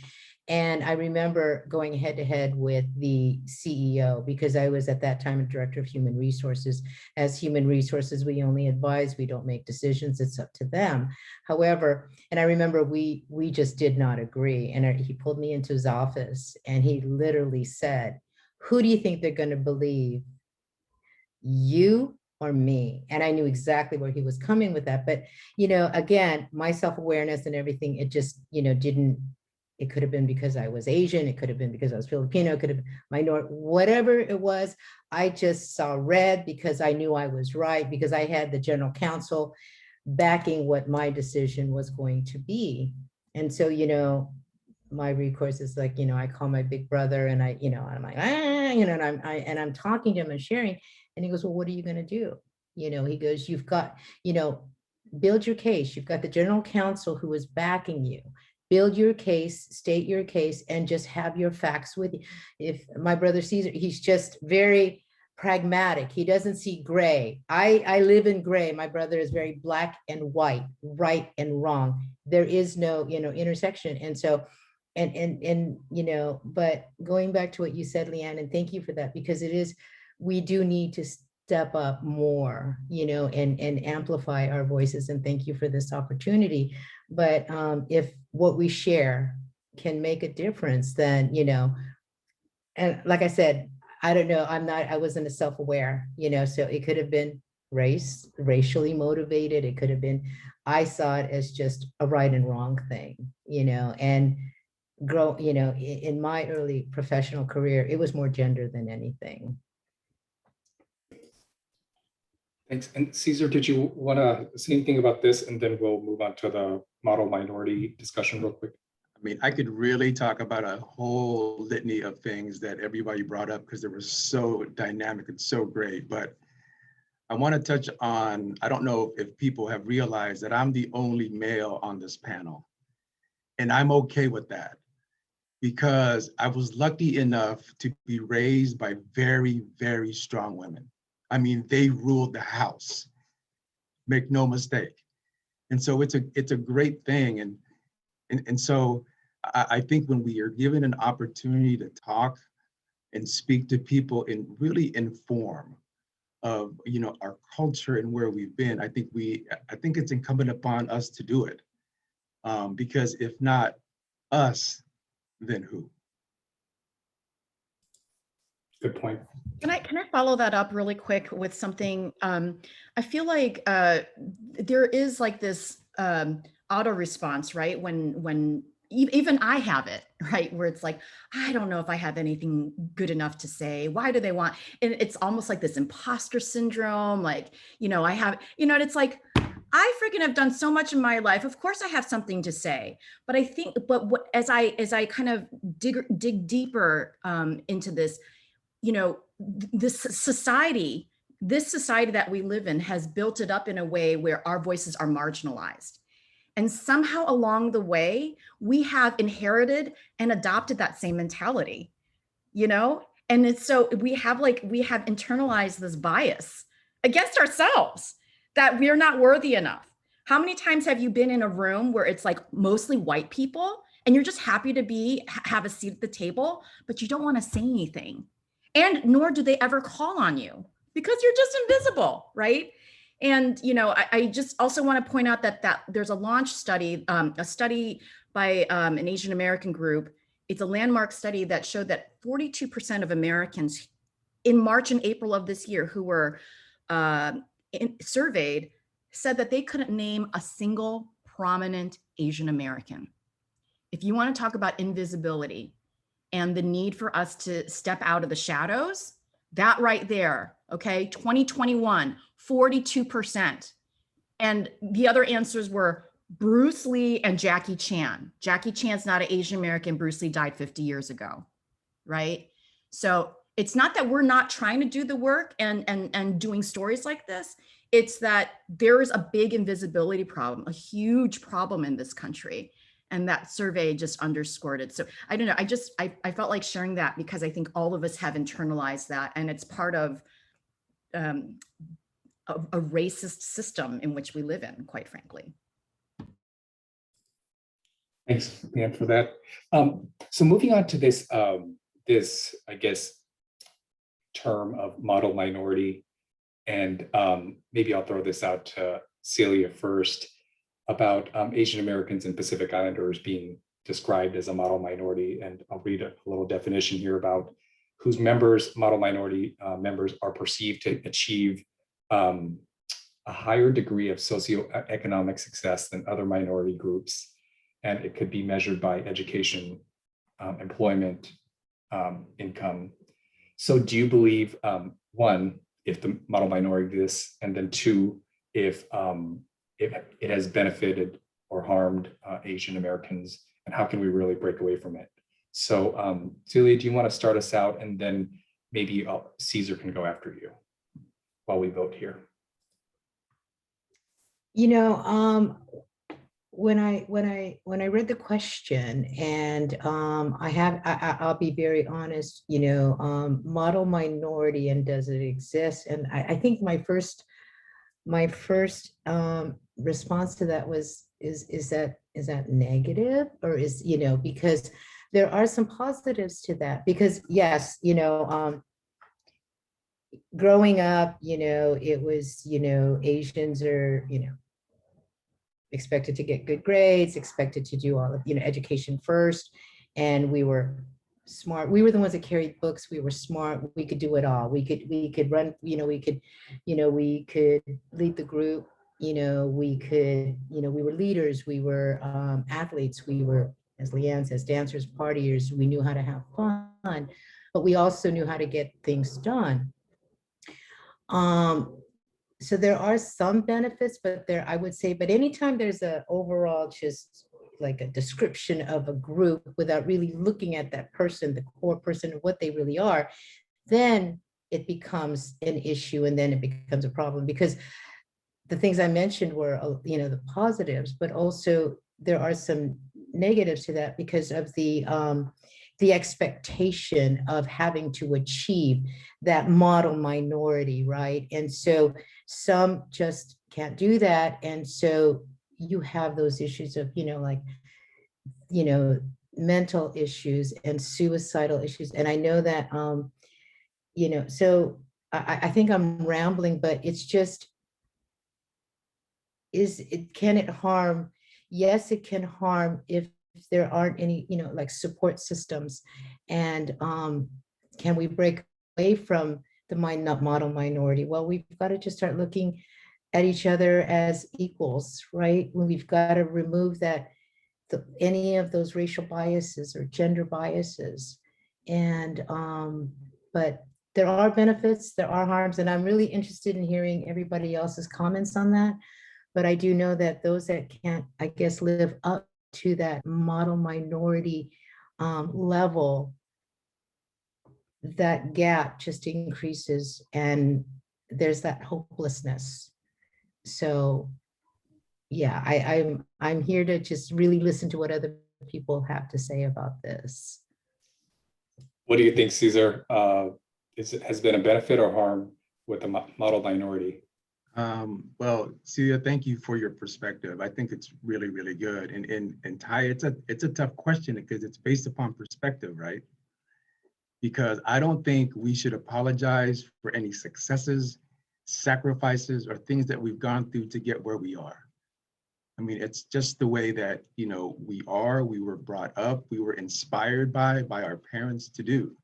And I remember going head to head with the CEO, because I was at that time a director of human resources. As human resources, we only advise, we don't make decisions, it's up to them. However, and I remember we just did not agree. And he pulled me into his office, and he literally said, who do you think they're going to believe, you or me? And I knew exactly where he was coming with that. But, again, my self-awareness and everything, it just, it could have been because I was Asian. It could have been because I was Filipino. It could have been minority, whatever it was. I just saw red, because I knew I was right, because I had the general counsel backing what my decision was going to be. And so, my recourse is like, I call my big brother, and I'm like, and I'm talking to him and sharing, and he goes, well, what are you going to do? He goes, you've got, build your case. You've got the general counsel who is backing you. Build your case, state your case, and just have your facts with you. If my brother Caesar, he's just very pragmatic. He doesn't see gray. I live in gray. My brother is very black and white, right and wrong. There is no, intersection. And so, but going back to what you said, Leanne, and thank you for that, because we do need to step up more, and amplify our voices. And thank you for this opportunity. But if what we share can make a difference, then, and like I said, I don't know, I wasn't self-aware, so it could have been racially motivated. It could have been, I saw it as just a right and wrong thing, and in my early professional career, it was more gender than anything. Thanks. And Caesar, did you want to say anything about this? And then we'll move on to the model minority discussion real quick. I mean, I could really talk about a whole litany of things that everybody brought up, because they were so dynamic and so great. But I want to touch on, I don't know if people have realized that I'm the only male on this panel. And I'm okay with that, because I was lucky enough to be raised by very, very strong women. I mean, they ruled the house, make no mistake. And so it's a great thing. And so I think when we are given an opportunity to talk and speak to people and really inform of, our culture and where we've been, I think it's incumbent upon us to do it. Because if not us, then who? Good point. Can I follow that up really quick with something? I feel like there is like this auto response, right? When even I have it, right? Where it's like, I don't know if I have anything good enough to say. Why do they want? And it's almost like this imposter syndrome. Like, I have, and it's like, I freaking have done so much in my life. Of course I have something to say, but I think, as I kind of dig deeper into this, this society that we live in has built it up in a way where our voices are marginalized. And somehow along the way, we have inherited and adopted that same mentality, you know? And it's so we have internalized this bias against ourselves that we're not worthy enough. How many times have you been in a room where it's like mostly white people and you're just happy to have a seat at the table, but you don't want to say anything? And nor do they ever call on you because you're just invisible, right? And I just also want to point out that there's a launch study, a study by an Asian American group. It's a landmark study that showed that 42% of Americans in March and April of this year who were surveyed said that they couldn't name a single prominent Asian American. If you want to talk about invisibility and the need for us to step out of the shadows, that right there, okay, 2021, 42%. And the other answers were Bruce Lee and Jackie Chan. Jackie Chan's not an Asian American. Bruce Lee died 50 years ago, right? So it's not that we're not trying to do the work and doing stories like this. It's that there is a big invisibility problem, a huge problem in this country. And that survey just underscored it. So I don't know, I felt like sharing that because I think all of us have internalized that, and it's part of a racist system in which we live in, quite frankly. Thanks, Pam, for that. So moving on to this, I guess, term of model minority, and maybe I'll throw this out to Celia first about Asian Americans and Pacific Islanders being described as a model minority. And I'll read a little definition here about whose members, model minority members, are perceived to achieve a higher degree of socioeconomic success than other minority groups. And it could be measured by education, employment, income. So do you believe, one, if the model minority exists, and then two, if it has benefited or harmed Asian Americans, and how can we really break away from it? So Celia, do you want to start us out, and then maybe Caesar can go after you while we vote here? When I read the question, and I'll be very honest, model minority and does it exist? And I think my first response to that was, is that negative, or is, because there are some positives to that, because yes, growing up, it was, Asians are, expected to get good grades, expected to do all of, education first. And we were smart. We were the ones that carried books. We were smart. We could do it all. We could run, we could lead the group. We were leaders. We were athletes. We were, as Leanne says, dancers, partiers. We knew how to have fun, but we also knew how to get things done. So there are some benefits, but I would say, but anytime there's a overall just like a description of a group without really looking at that person, the core person, and what they really are, then it becomes an issue, and then it becomes a problem, because the things I mentioned were, the positives, but also there are some negatives to that because of the expectation of having to achieve that model minority, right? And so some just can't do that. And so you have those issues of, mental issues and suicidal issues. And I know that, so I think I'm rambling, but it's just, can it harm? Yes, it can harm if there aren't any, like support systems. And can we break away from the model minority? Well, we've got to just start looking at each other as equals, right? When we've got to remove any of those racial biases or gender biases. And, but there are benefits, there are harms, and I'm really interested in hearing everybody else's comments on that. But I do know that those that can't, I guess, live up to that model minority level, that gap just increases, and there's that hopelessness. So yeah, I'm here to just really listen to what other people have to say about this. What do you think, Cesar? Has been a benefit or harm with the model minority? Well, Celia, thank you for your perspective. I think it's really, really good. And Ty, it's a tough question because it's based upon perspective, right? Because I don't think we should apologize for any successes, sacrifices, or things that we've gone through to get where we are. I mean, it's just the way that, you know, we were brought up, we were inspired by our parents to do.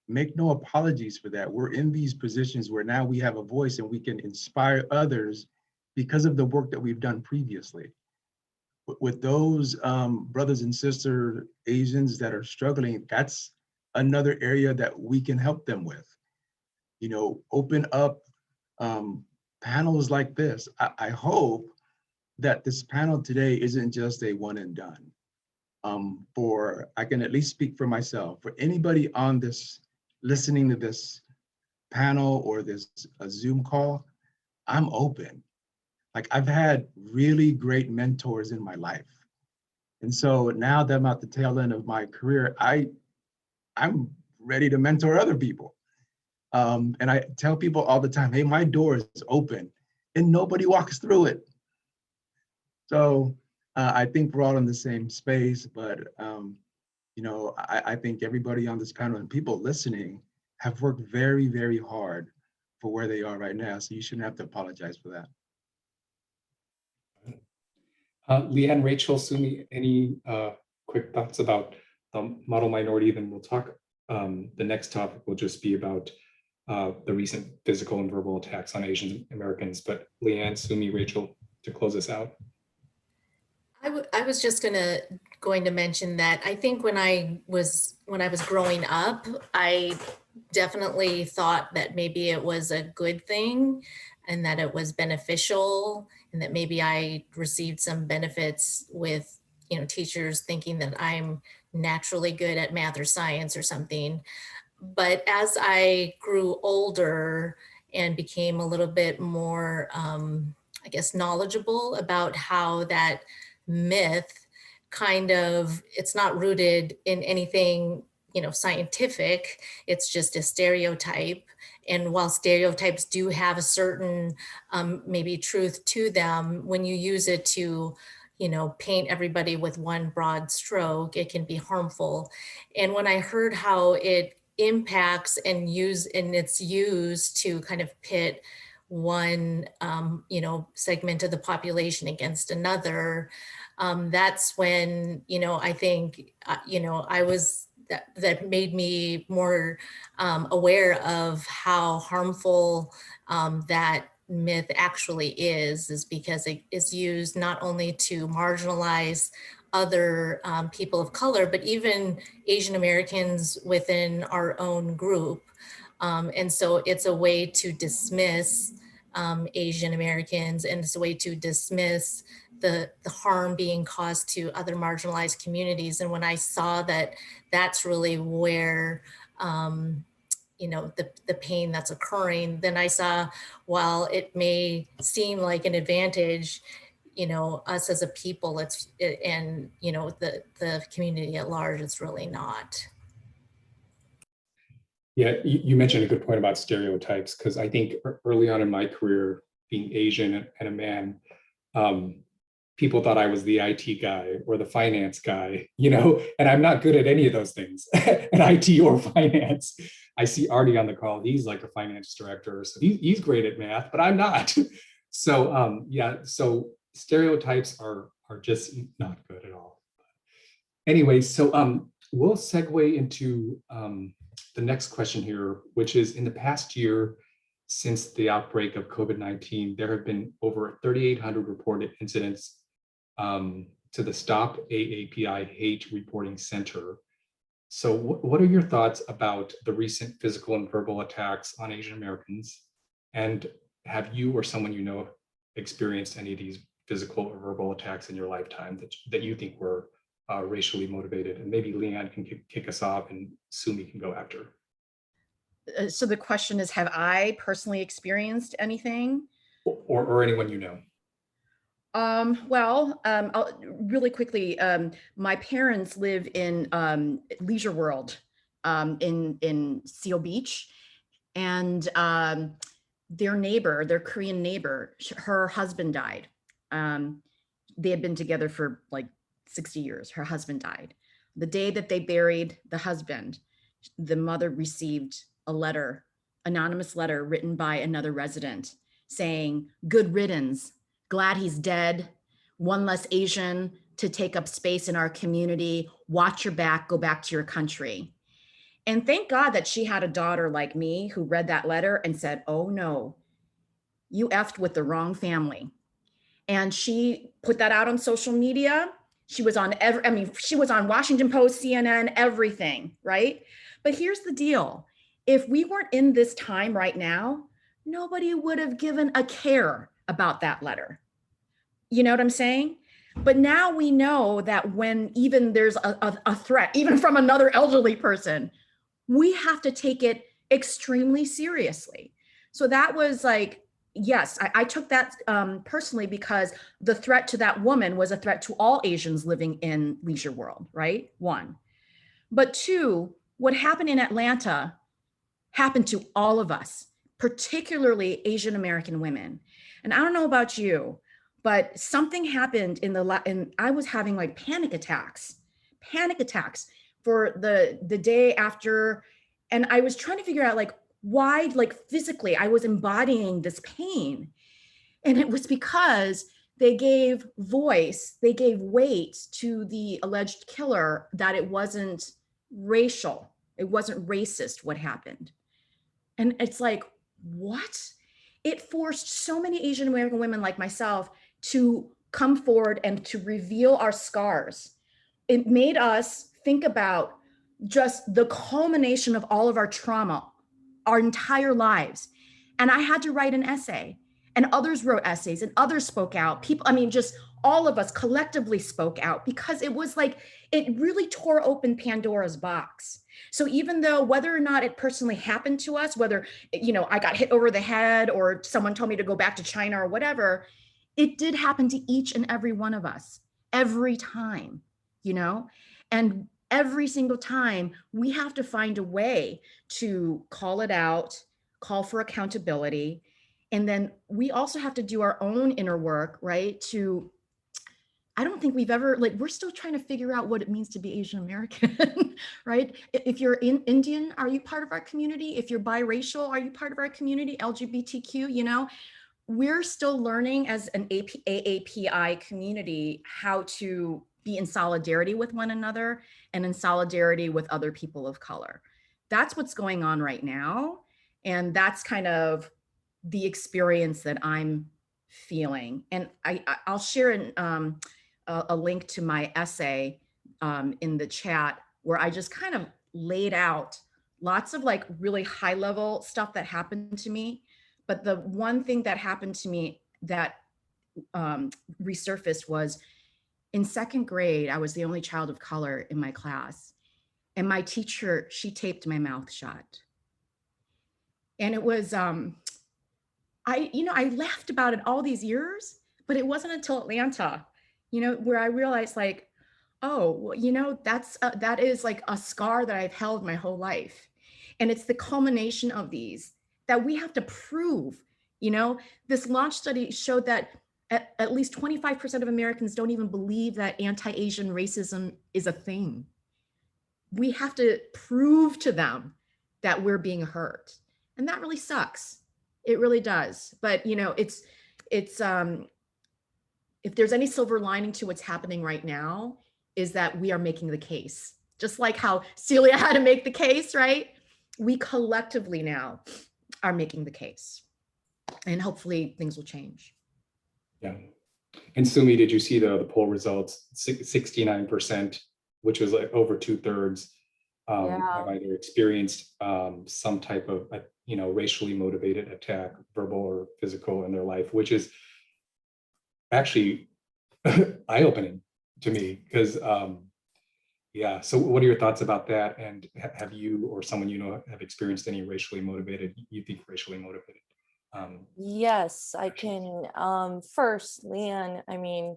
Make no apologies for that. We're in these positions where now we have a voice and we can inspire others because of the work that we've done previously. With those brothers and sisters, Asians that are struggling, that's another area that we can help them with. You know, open up panels like this. I hope that this panel today isn't just a one and done. I can at least speak for myself, for anybody on this, listening to this panel or this Zoom call, I'm open. Like, I've had really great mentors in my life. And so now that I'm at the tail end of my career, I'm ready to mentor other people. And I tell people all the time, hey, my door is open and nobody walks through it. So I think we're all in the same space, but you know, I think everybody on this panel and people listening have worked very, very hard for where they are right now. So you shouldn't have to apologize for that. Leanne, Rachel, Sumi, any quick thoughts about the model minority? Then we'll talk. The next topic will just be about the recent physical and verbal attacks on Asian Americans. But Leanne, Sumi, Rachel, to close us out. I was just going to mention that I think when I was growing up, I definitely thought that maybe it was a good thing and that it was beneficial and that maybe I received some benefits with, you know, teachers thinking that I'm naturally good at math or science or something. But as I grew older and became a little bit more, I guess, knowledgeable about how that myth kind of, it's not rooted in anything, you know, scientific, it's just a stereotype. And while stereotypes do have a certain maybe truth to them, when you use it to, you know, paint everybody with one broad stroke, it can be harmful. And when I heard how it impacts and it's used to kind of pit one, you know, segment of the population against another, that's when, you know, I think, you know, that made me more aware of how harmful that myth actually is because it is used not only to marginalize other people of color, but even Asian Americans within our own group. And so it's a way to dismiss Asian Americans, and it's a way to dismiss the harm being caused to other marginalized communities. And when I saw that that's really where, you know, the pain that's occurring, then I saw, while it may seem like an advantage, you know, us as a people, and, you know, the community at large, it's really not. Yeah, you mentioned a good point about stereotypes, because I think early on in my career, being Asian and a man, people thought I was the IT guy or the finance guy, you know, and I'm not good at any of those things, at IT or finance. I see Artie on the call. He's like a finance director, so he's great at math, but I'm not. So yeah, so stereotypes are just not good at all. Anyway, so we'll segue into the next question here, which is, in the past year, since the outbreak of COVID-19, there have been over 3,800 reported incidents to the Stop AAPI Hate Reporting Center. So what are your thoughts about the recent physical and verbal attacks on Asian Americans? And have you or someone you know experienced any of these physical or verbal attacks in your lifetime that you think were racially motivated? And maybe Leanne can kick us off and Sumi can go after. So the question is, have I personally experienced anything? Or anyone you know? Really quickly, my parents live in Leisure World in Seal Beach, and their Korean neighbor, her husband died. They had been together for like 60 years. Her husband died. The day that they buried the husband, the mother received a letter, anonymous letter written by another resident saying, "Good riddance. Glad he's dead. One less Asian to take up space in our community. Watch your back, go back to your country." And thank God that she had a daughter like me who read that letter and said, "Oh no, you effed with the wrong family." And she put that out on social media. She was on she was on Washington Post, CNN, everything, right? But here's the deal. If we weren't in this time right now, nobody would have given a care about that letter. You know what I'm saying? But now we know that when even there's a threat, even from another elderly person, we have to take it extremely seriously. So that was like, yes, I took that personally because the threat to that woman was a threat to all Asians living in Leisure World, right? One. But two, what happened in Atlanta happened to all of us, particularly Asian American women. And I don't know about you, but something happened and I was having like panic attacks for the day after. And I was trying to figure out like why, like physically, I was embodying this pain. And it was because they gave weight to the alleged killer, that it wasn't racial, it wasn't racist what happened. And it's like, what? It forced so many Asian American women like myself to come forward and to reveal our scars. It made us think about just the culmination of all of our trauma, our entire lives. And I had to write an essay, and others wrote essays, and others spoke out. People, just all of us collectively spoke out, because it was like, it really tore open Pandora's box. So even though whether or not it personally happened to us, whether, I got hit over the head or someone told me to go back to China or whatever, it did happen to each and every one of us every time, and every single time we have to find a way to call it out, call for accountability. And then we also have to do our own inner work, right? I don't think we've ever, we're still trying to figure out what it means to be Asian American, right? If you're Indian, are you part of our community? If you're biracial, are you part of our community? LGBTQ, we're still learning as an AAPI community how to be in solidarity with one another and in solidarity with other people of color. That's what's going on right now. And that's kind of the experience that I'm feeling. And I'll share a link to my essay in the chat, where I just kind of laid out lots of really high level stuff that happened to me. But the one thing that happened to me that resurfaced was in second grade, I was the only child of color in my class. And my teacher, she taped my mouth shut. And it was, I laughed about it all these years, but it wasn't until Atlanta, where I realized oh, that is like a scar that I've held my whole life. And it's the culmination of these that we have to prove. This launch study showed that at least 25% of Americans don't even believe that anti-Asian racism is a thing. We have to prove to them that we're being hurt. And that really sucks. It really does. But it's if there's any silver lining to what's happening right now, is that we are making the case. Just like how Celia had to make the case, right? We collectively now are making the case. And hopefully things will change. Yeah. And Sumi, did you see the poll results? 69%, which was like over 2/3, have either experienced some type of racially motivated attack, verbal or physical, in their life, which is actually eye-opening to me, because yeah. So what are your thoughts about that? And have you or someone have experienced any racially motivated Yes, I can. First, Leanne, I mean,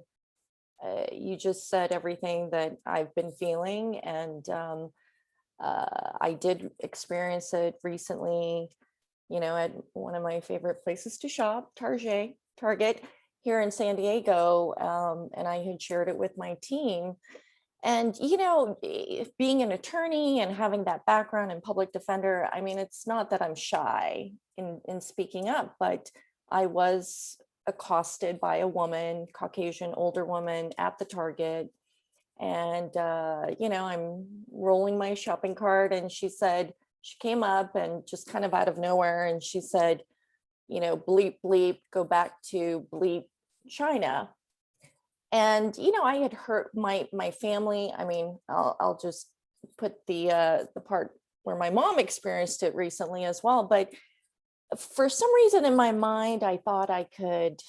you just said everything that I've been feeling, and I did experience it recently, at one of my favorite places to shop, Target here in San Diego. And I had shared it with my team. And, being an attorney and having that background in public defender, I mean, it's not that I'm shy in speaking up, but I was accosted by a woman, Caucasian older woman at the Target. And, I'm rolling my shopping cart, and she came up and just kind of out of nowhere, and she said, bleep, bleep, go back to bleep China. And, I had heard my family, I mean, I'll just put the part where my mom experienced it recently as well. But for some reason in my mind, I thought I could,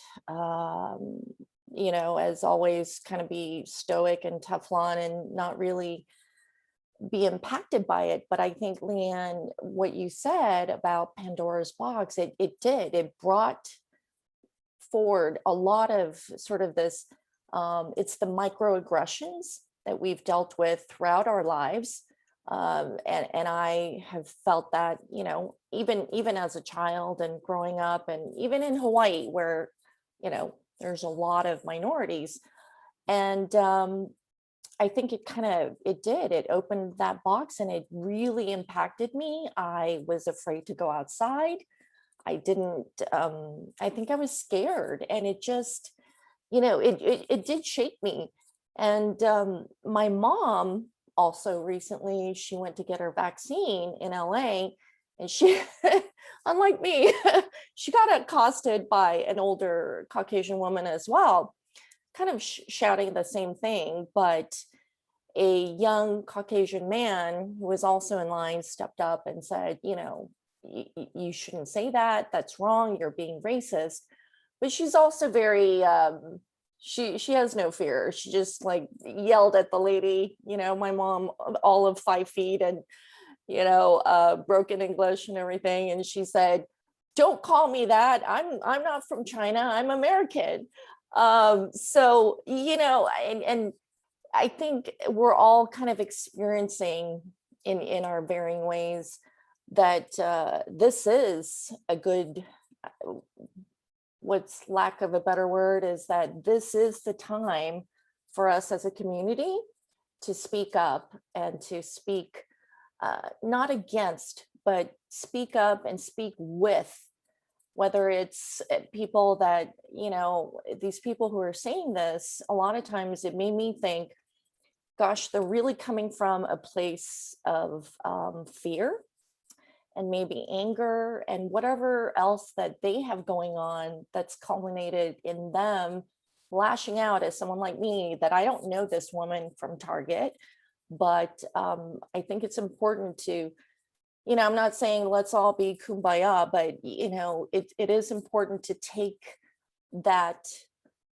as always, kind of be stoic and Teflon and not really be impacted by it. But I think, Leanne, what you said about Pandora's box, it brought forward a lot of sort of this, it's the microaggressions that we've dealt with throughout our lives. And I have felt that, even as a child and growing up, and even in Hawaii, where, there's a lot of minorities. And I think it opened that box, and it really impacted me. I was afraid to go outside. I didn't, I think I was scared, and it just, it did shake me. And my mom also recently, she went to get her vaccine in LA, and she, unlike me, she got accosted by an older Caucasian woman as well, kind of shouting the same thing. But a young Caucasian man who was also in line stepped up and said, you shouldn't say that. That's wrong. You're being racist. But she's also very, she has no fear. She just like yelled at the lady, my mom, all of 5 feet, and, broken English and everything. And she said, "Don't call me that. I'm not from China. I'm American." So, and I think we're all kind of experiencing in our varying ways that this is a good, what's lack of a better word, is that this is the time for us as a community to speak up and to speak not against, but speak up and speak with, whether it's people that, these people who are saying this, a lot of times it made me think, gosh, they're really coming from a place of fear and maybe anger and whatever else that they have going on that's culminated in them lashing out as someone like me, that I don't know this woman from Target, but I think it's important to, I'm not saying let's all be kumbaya, but, it is important to take that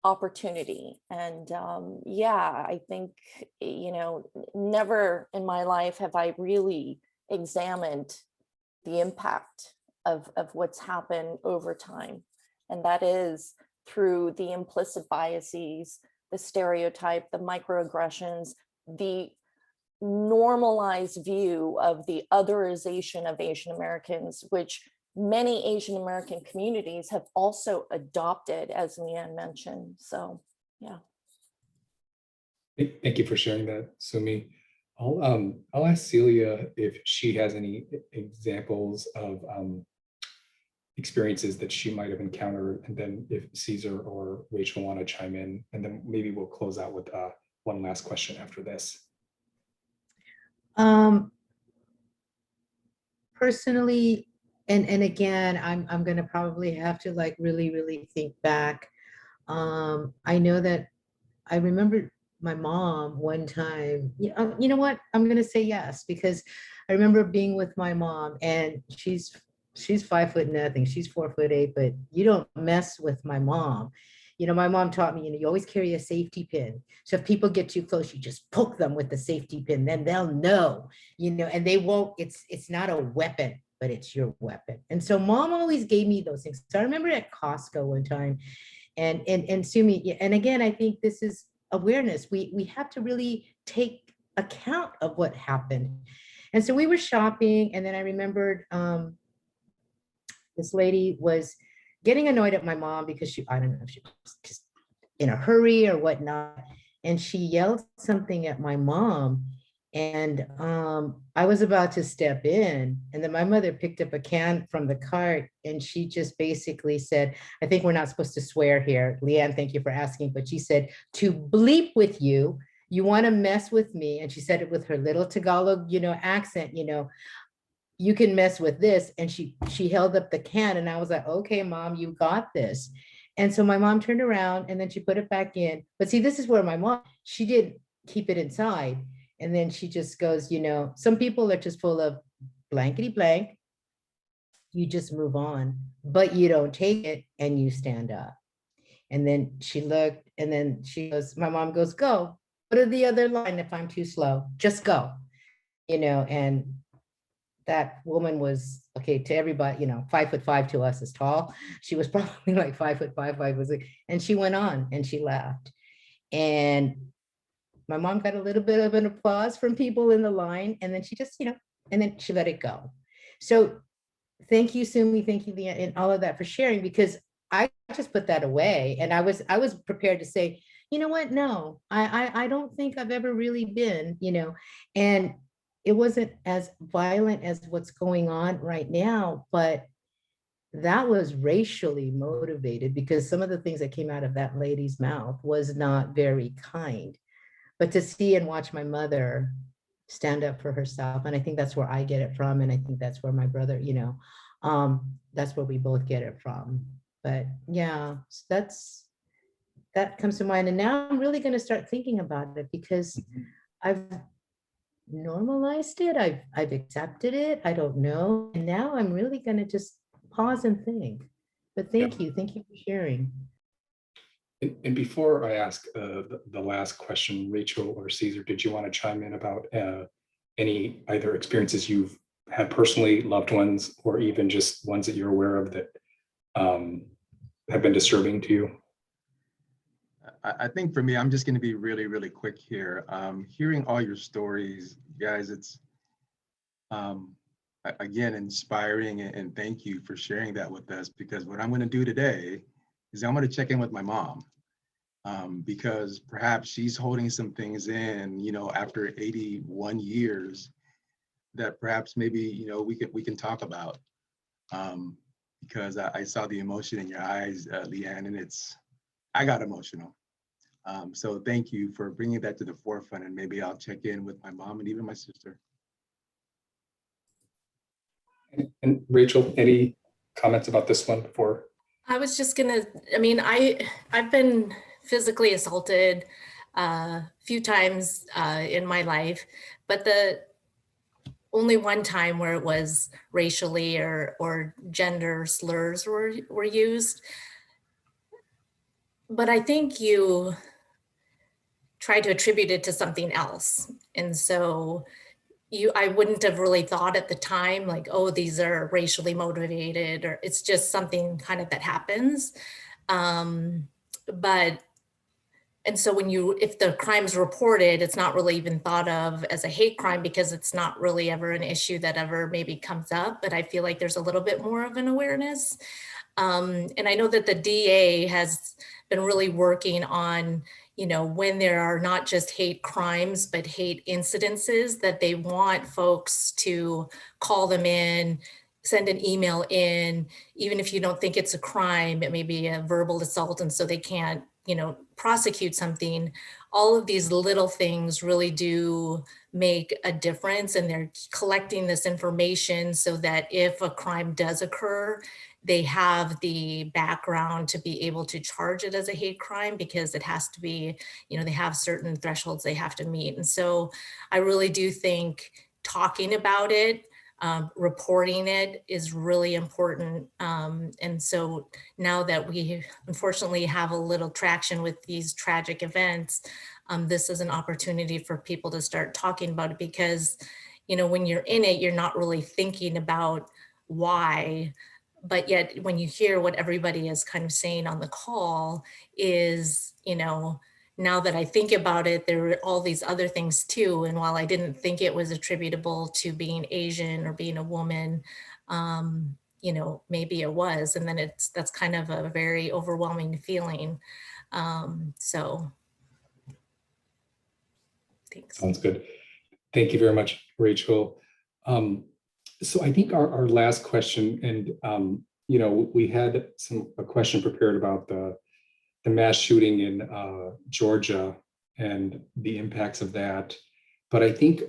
opportunity. And I think, never in my life have I really examined the impact of what's happened over time. And that is through the implicit biases, the stereotype, the microaggressions, the normalized view of the otherization of Asian Americans, which many Asian American communities have also adopted, as Leanne mentioned. So, yeah. Thank you for sharing that, Sumi. I'll ask Celia if she has any examples of experiences that she might have encountered, and then if Caesar or Rachel want to chime in, and then maybe we'll close out with one last question after this. Personally, and again, I'm gonna probably have to like really think back. I know that I remember my mom one time, you know what? I'm gonna say yes, because I remember being with my mom, and she's 5 foot nothing. She's 4'8", but you don't mess with my mom. My mom taught me, you always carry a safety pin. So if people get too close, you just poke them with the safety pin, then they'll know, and they won't, it's not a weapon, but it's your weapon. And so mom always gave me those things. So I remember at Costco one time, and Sumi, and again, I think this is awareness. We have to really take account of what happened. And so we were shopping, and then I remembered this lady was getting annoyed at my mom because she, I don't know if she was just in a hurry or whatnot. And she yelled something at my mom. And I was about to step in. And then my mother picked up a can from the cart and she just basically said, I think we're not supposed to swear here. Leanne, thank you for asking. But she said, to bleep with you, you want to mess with me. And she said it with her little Tagalog, accent, you can mess with this. And she held up the can and I was like, okay, mom, you got this. And so my mom turned around and then she put it back in. But see, this is where my mom, she did keep it inside. And then she just goes, some people are just full of blankety blank. You just move on, but you don't take it and you stand up. And then she looked and then she goes, my mom goes, go to the other line. If I'm too slow, just go, and that woman was, okay, to everybody, 5'5" to us is tall. She was probably like 5'5", 5'6", and she went on and she laughed. And my mom got a little bit of an applause from people in the line, and then she just, and then she let it go. So thank you, Sumi, thank you, Leanne, and all of that for sharing, because I just put that away. And I was prepared to say, you know what, no, I don't think I've ever really been, and it wasn't as violent as what's going on right now, but that was racially motivated because some of the things that came out of that lady's mouth was not very kind. But to see and watch my mother stand up for herself, and I think that's where I get it from, and I think that's where my brother, that's where we both get it from. But yeah, that comes to mind. And now I'm really going to start thinking about it because I've normalized it. I've accepted it. I don't know. And now I'm really going to just pause and think. But thank you for sharing. And before I ask the last question, Rachel or Caesar, did you want to chime in about any either experiences you've had personally, loved ones, or even just ones that you're aware of that have been disturbing to you? I think for me, I'm just going to be really, really quick here. Hearing all your stories, guys, it's again inspiring, and thank you for sharing that with us, because what I'm going to do today is I'm going to check in with my mom, because perhaps she's holding some things in, after 81 years that perhaps maybe, we can talk about, because I saw the emotion in your eyes, Leanne, and I got emotional. So thank you for bringing that to the forefront, and maybe I'll check in with my mom and even my sister. And Rachel, any comments about this one before? I was just gonna, I've been physically assaulted a few times in my life, but the only one time where it was racially or gender slurs were used. But I think you try to attribute it to something else. And so I wouldn't have really thought at the time, like, oh, these are racially motivated, or it's just something kind of that happens. And so if the crime's reported, it's not really even thought of as a hate crime because it's not really ever an issue that ever maybe comes up, but I feel like there's a little bit more of an awareness. And I know that the DA has been really working on, when there are not just hate crimes, but hate incidences, that they want folks to call them in, send an email in, even if you don't think it's a crime, it may be a verbal assault, and so they can't, prosecute something. All of these little things really do make a difference, and they're collecting this information so that if a crime does occur, they have the background to be able to charge it as a hate crime, because it has to be, they have certain thresholds they have to meet. And so I really do think talking about it, reporting it is really important. And so now that we unfortunately have a little traction with these tragic events, this is an opportunity for people to start talking about it, because, when you're in it, you're not really thinking about why. But yet when you hear what everybody is kind of saying on the call is, now that I think about it, there were all these other things too. And while I didn't think it was attributable to being Asian or being a woman, maybe it was. And then that's kind of a very overwhelming feeling. So thanks. Sounds good. Thank you very much, Rachel. So I think our last question, and we had a question prepared about the mass shooting in Georgia and the impacts of that. But I think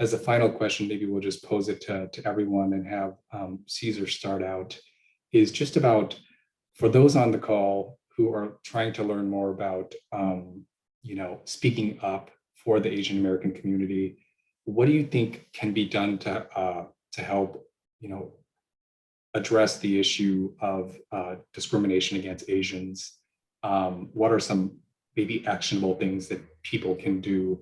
as a final question, maybe we'll just pose it to everyone and have Caesar start out, is just about, for those on the call who are trying to learn more about, speaking up for the Asian American community, what do you think can be done to help, address the issue of discrimination against Asians? What are some maybe actionable things that people can do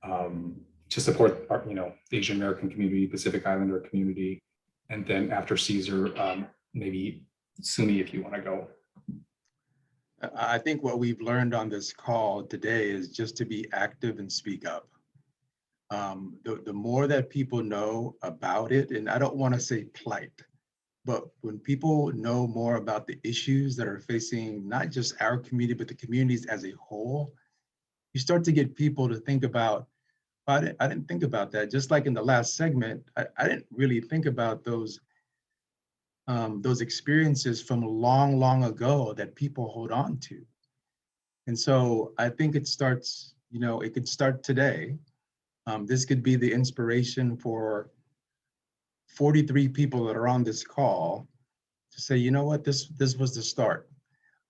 to support our, the Asian American community, Pacific Islander community? And then after Caesar, maybe Sumi, if you want to go. I think what we've learned on this call today is just to be active and speak up. The more that people know about it, and I don't want to say plight, but when people know more about the issues that are facing not just our community, but the communities as a whole, you start to get people to think about, I didn't think about that. Just like in the last segment, I didn't really think about those experiences from long, long ago that people hold on to. And so I think it starts, it could start today. This could be the inspiration for 43 people that are on this call to say, you know what, this was the start.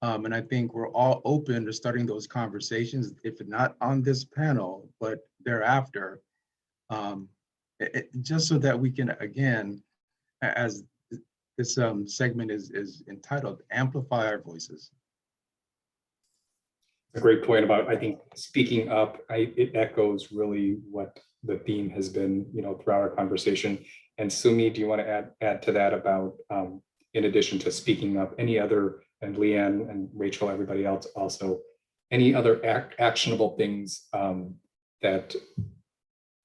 And I think we're all open to starting those conversations, if not on this panel, but thereafter, just so that we can, again, as this segment is entitled, amplify our voices. A great point about, I think, speaking up. It echoes really what the theme has been, throughout our conversation. And Sumi, do you want to add to that about, in addition to speaking up, any other, and Leanne and Rachel, everybody else also, any other actionable things that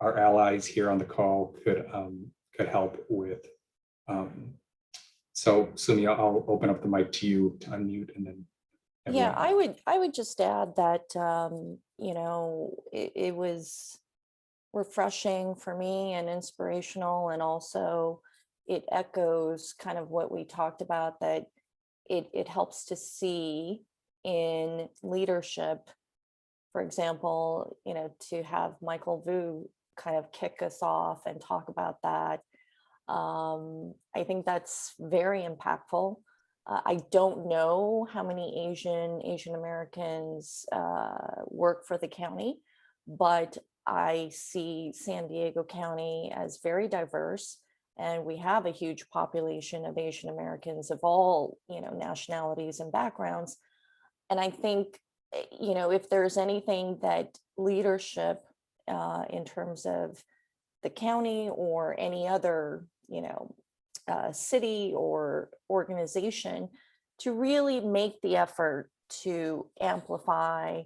our allies here on the call could help with? So Sumi, I'll open up the mic to you to unmute, and then Yeah, everyone. I would just add that, it was refreshing for me and inspirational, and also it echoes kind of what we talked about, that it helps to see in leadership, for example, to have Michael Vu kind of kick us off and talk about that. I think that's very impactful. I don't know how many Asian Americans work for the county, but I see San Diego County as very diverse, and we have a huge population of Asian Americans of all, nationalities and backgrounds. And I think, if there's anything that leadership in terms of the county or any other, city or organization, to really make the effort to amplify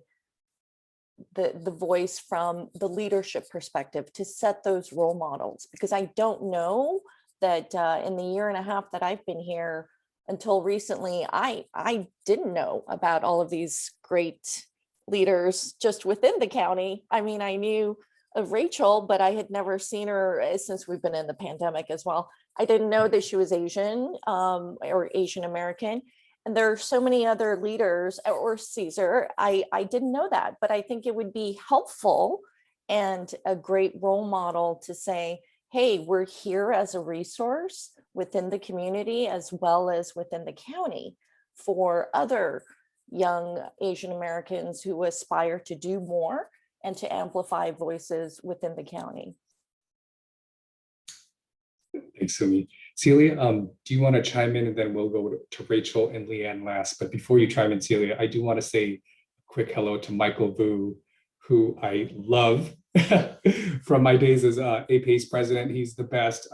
the voice from the leadership perspective, to set those role models. Because I don't know that in the year and a half that I've been here, until recently, I didn't know about all of these great leaders just within the county. I mean, I knew of Rachel, but I had never seen her since we've been in the pandemic as well. I didn't know that she was Asian or Asian American. And there are so many other leaders, or Caesar, I didn't know that, but I think it would be helpful and a great role model to say, hey, we're here as a resource within the community as well as within the county for other young Asian Americans who aspire to do more and to amplify voices within the county. Thanks, Sumi. Celia, do you want to chime in, and then we'll go to Rachel and Leanne last. But before you chime in, Celia, I do want to say a quick hello to Michael Vu, who I love from my days as APACE president. He's the best.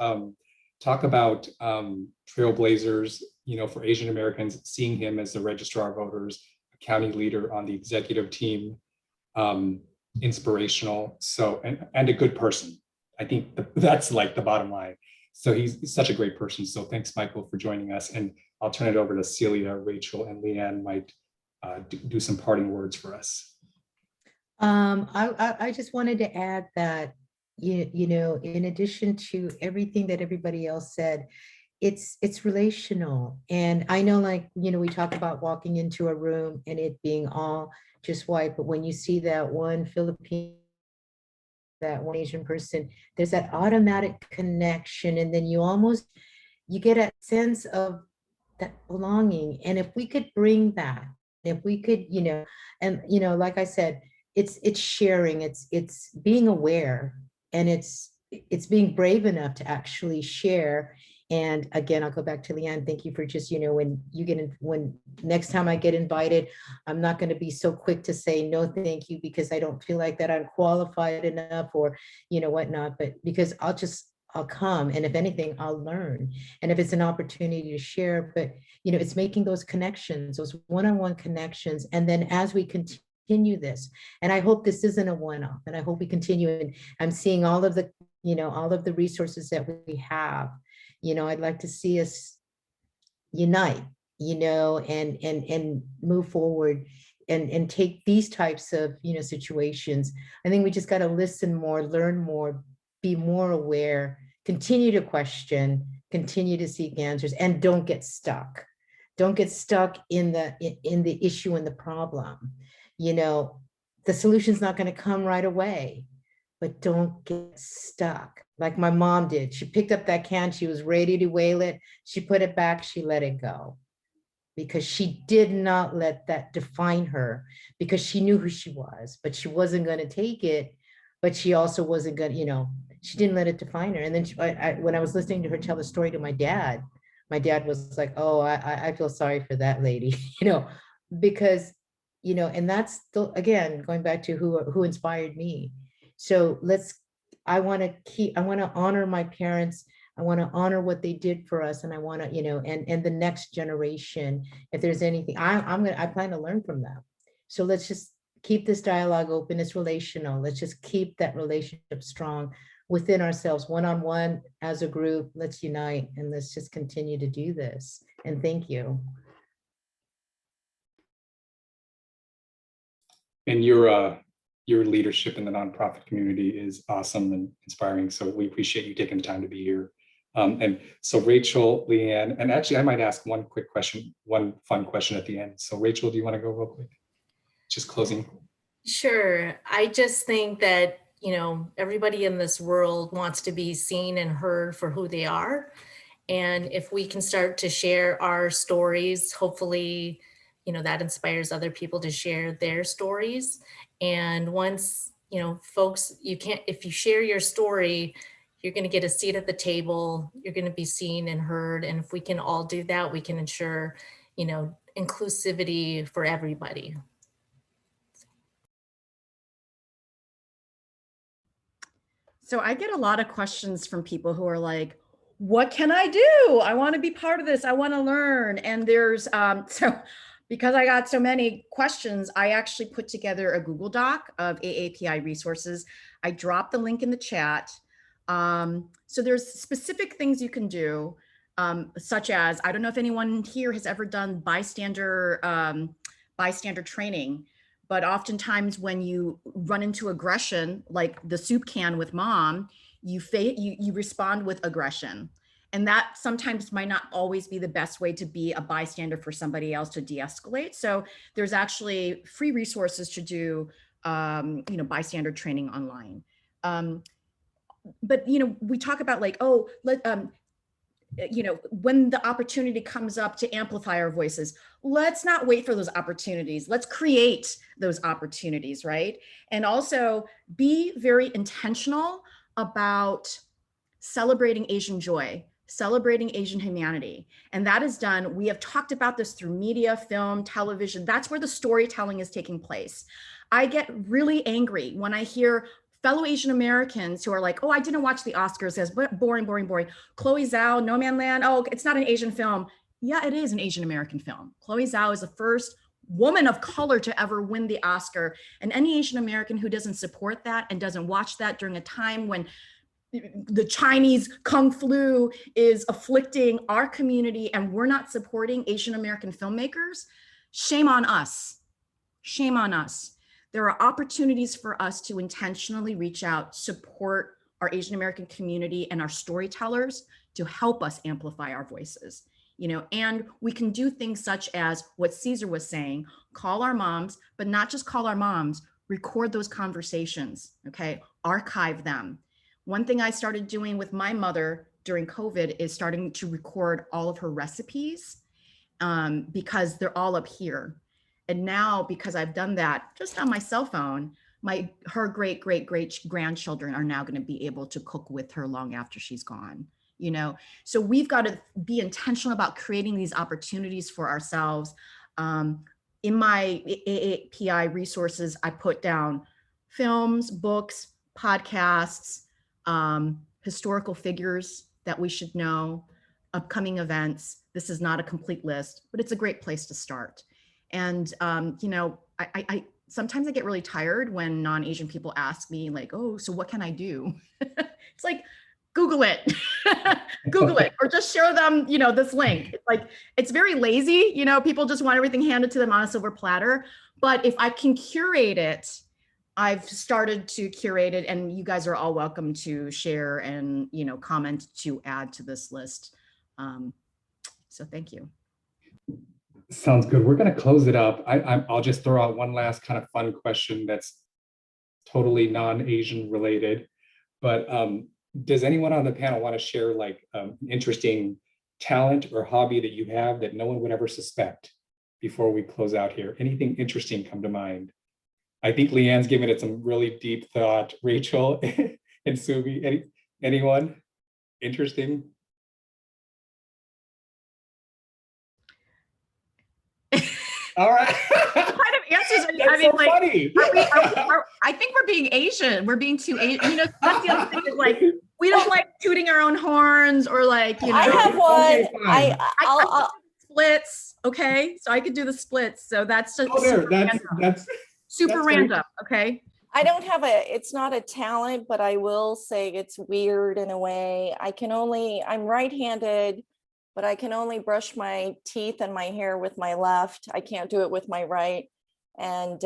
talk about trailblazers, for Asian Americans, seeing him as the registrar of voters, a county leader on the executive team, inspirational. So, and a good person. I think that's like the bottom line. So he's such a great person. So thanks, Michael, for joining us. And I'll turn it over to Celia, Rachel, and Leanne might do some parting words for us. I just wanted to add that, in addition to everything that everybody else said, it's relational. And I know, like, we talk about walking into a room and it being all just white, but when you see that one Filipino, that one Asian person, there's that automatic connection. And then you get a sense of that belonging. And if we could bring that, if we could, like I said, it's sharing, it's being aware, and it's being brave enough to actually share. And again, I'll go back to Leanne. Thank you for just, when next time I get invited, I'm not going to be so quick to say no, thank you, because I don't feel like that I'm qualified enough or, whatnot, but because I'll come. And if anything, I'll learn. And if it's an opportunity to share, but, it's making those connections, those one-on-one connections. And then as we continue this, and I hope this isn't a one-off, and I hope we continue. And I'm seeing all of the resources that we have. I'd like to see us unite, and move forward and take these types of, situations. I think we just got to listen more, learn more, be more aware, continue to question, continue to seek answers, and don't get stuck. Don't get stuck in the issue and the problem. The solution's not going to come right away, but don't get stuck. Like my mom did. She picked up that can, she was ready to whale it. She put it back, she let it go. Because she did not let that define her, because she knew who she was, but she wasn't going to take it. But she also wasn't going to, she didn't let it define her. And then when I was listening to her tell the story to my dad was like, oh, I feel sorry for that lady, because, and that's still, again, going back to who inspired me. So I want to honor my parents. I want to honor what they did for us. And I want to, and the next generation, if there's anything, I plan to learn from them. So let's just keep this dialogue open. It's relational. Let's just keep that relationship strong within ourselves, one-on-one, as a group. Let's unite and let's just continue to do this. And thank you. And your leadership in the nonprofit community is awesome and inspiring. So we appreciate you taking the time to be here. And so Rachel, Leanne, and actually I might ask one quick question, one fun question at the end. So Rachel, do you want to go real quick? Just closing. Sure. I just think that, everybody in this world wants to be seen and heard for who they are. And if we can start to share our stories, hopefully, that inspires other people to share their stories. And once, folks, if you share your story, you're going to get a seat at the table, you're going to be seen and heard. And if we can all do that, we can ensure, inclusivity for everybody. So I get a lot of questions from people who are like, what can I do? I want to be part of this. I want to learn. And there's, so because I got so many questions, I actually put together a Google Doc of AAPI resources. I dropped the link in the chat. So there's specific things you can do, such as, I don't know if anyone here has ever done bystander training, but oftentimes when you run into aggression, like the soup can with mom, you respond with aggression. And that sometimes might not always be the best way to be a bystander for somebody else to de-escalate. So there's actually free resources to do, bystander training online. But, we talk about like, oh, when the opportunity comes up to amplify our voices, let's not wait for those opportunities. Let's create those opportunities, right? And also be very intentional about celebrating Asian joy, celebrating Asian humanity. And that is done. We have talked about this through media, film, television. That's where the storytelling is taking place. I get really angry when I hear fellow Asian Americans who are like, oh, I didn't watch the Oscars, as boring, boring, boring. Chloe Zhao, No Man Land, oh, it's not an Asian film. Yeah, it is an Asian American film. Chloe Zhao is the first woman of color to ever win the Oscar. And any Asian American who doesn't support that and doesn't watch that during a time when the Chinese Kung Flu is afflicting our community and we're not supporting Asian American filmmakers, shame on us. Shame on us. There are opportunities for us to intentionally reach out, support our Asian American community and our storytellers to help us amplify our voices. You know, and we can do things such as what Caesar was saying, call our moms, but not just call our moms, record those conversations, okay? Archive them. One thing I started doing with my mother during COVID is starting to record all of her recipes because they're all up here. And now, because I've done that just on my cell phone, her great grandchildren are now going to be able to cook with her long after she's gone. You know, so we've got to be intentional about creating these opportunities for ourselves. In my AAPI resources, I put down films, books, podcasts, historical figures that we should know, upcoming events. This is not a complete list, but it's a great place to start. And, you know, I sometimes I get really tired when non-Asian people ask me like, oh, so what can I do? It's like, Google it, Google it, or just show them, you know, this link. It's like, it's very lazy. You know, people just want everything handed to them on a silver platter. But if I can curate it, I've started to curate it, and you guys are all welcome to share and, you know, comment to add to this list. So thank you. Sounds good. We're going to close it up. I'll just throw out one last kind of fun question that's totally non-Asian related, but does anyone on the panel want to share like interesting talent or hobby that you have that no one would ever suspect before we close out here? Anything interesting come to mind? I think Leanne's given it some really deep thought. Rachel and Subi, anyone interesting? All right. What kind of answers are you? That's I mean, so like, funny. I think we're being Asian. We're being too Asian. You know, that's the other thing is like, we don't like tooting our own horns or like, you know. I have one. Okay, fine. I'll Splits. Okay. So I could do the splits. So that's just super that's random. Okay. I don't have it's not a talent, but I will say it's weird in a way. I'm right-handed, but I can only brush my teeth and my hair with my left. I can't do it with my right. And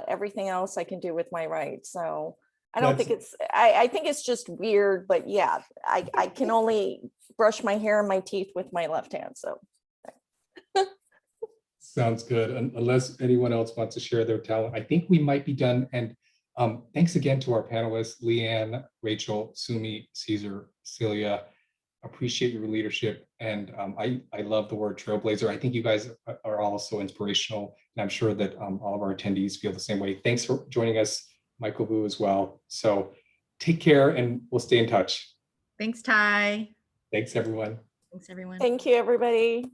everything else I can do with my right. So I don't think I think it's just weird, but yeah, I can only brush my hair and my teeth with my left hand. So. Sounds good. Unless anyone else wants to share their talent, I think we might be done. And thanks again to our panelists, Leanne, Rachel, Sumi, Caesar, Celia. Appreciate your leadership. And I love the word trailblazer. I think you guys are all so inspirational. And I'm sure that all of our attendees feel the same way. Thanks for joining us, Michael Vu as well. So take care and we'll stay in touch. Thanks, Ty. Thanks, everyone. Thanks, everyone. Thank you, everybody.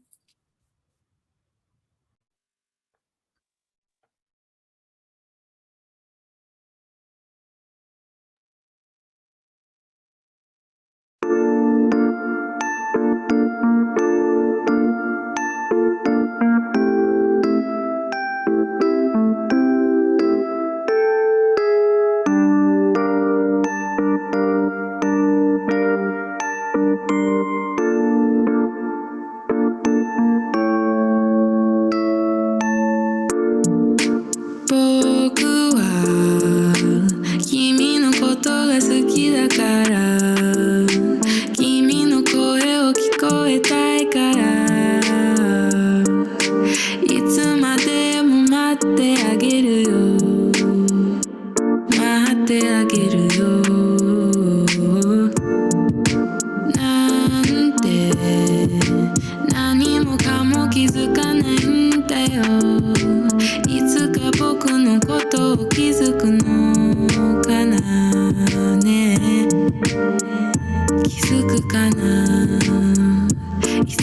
I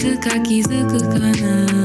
つか気づくかな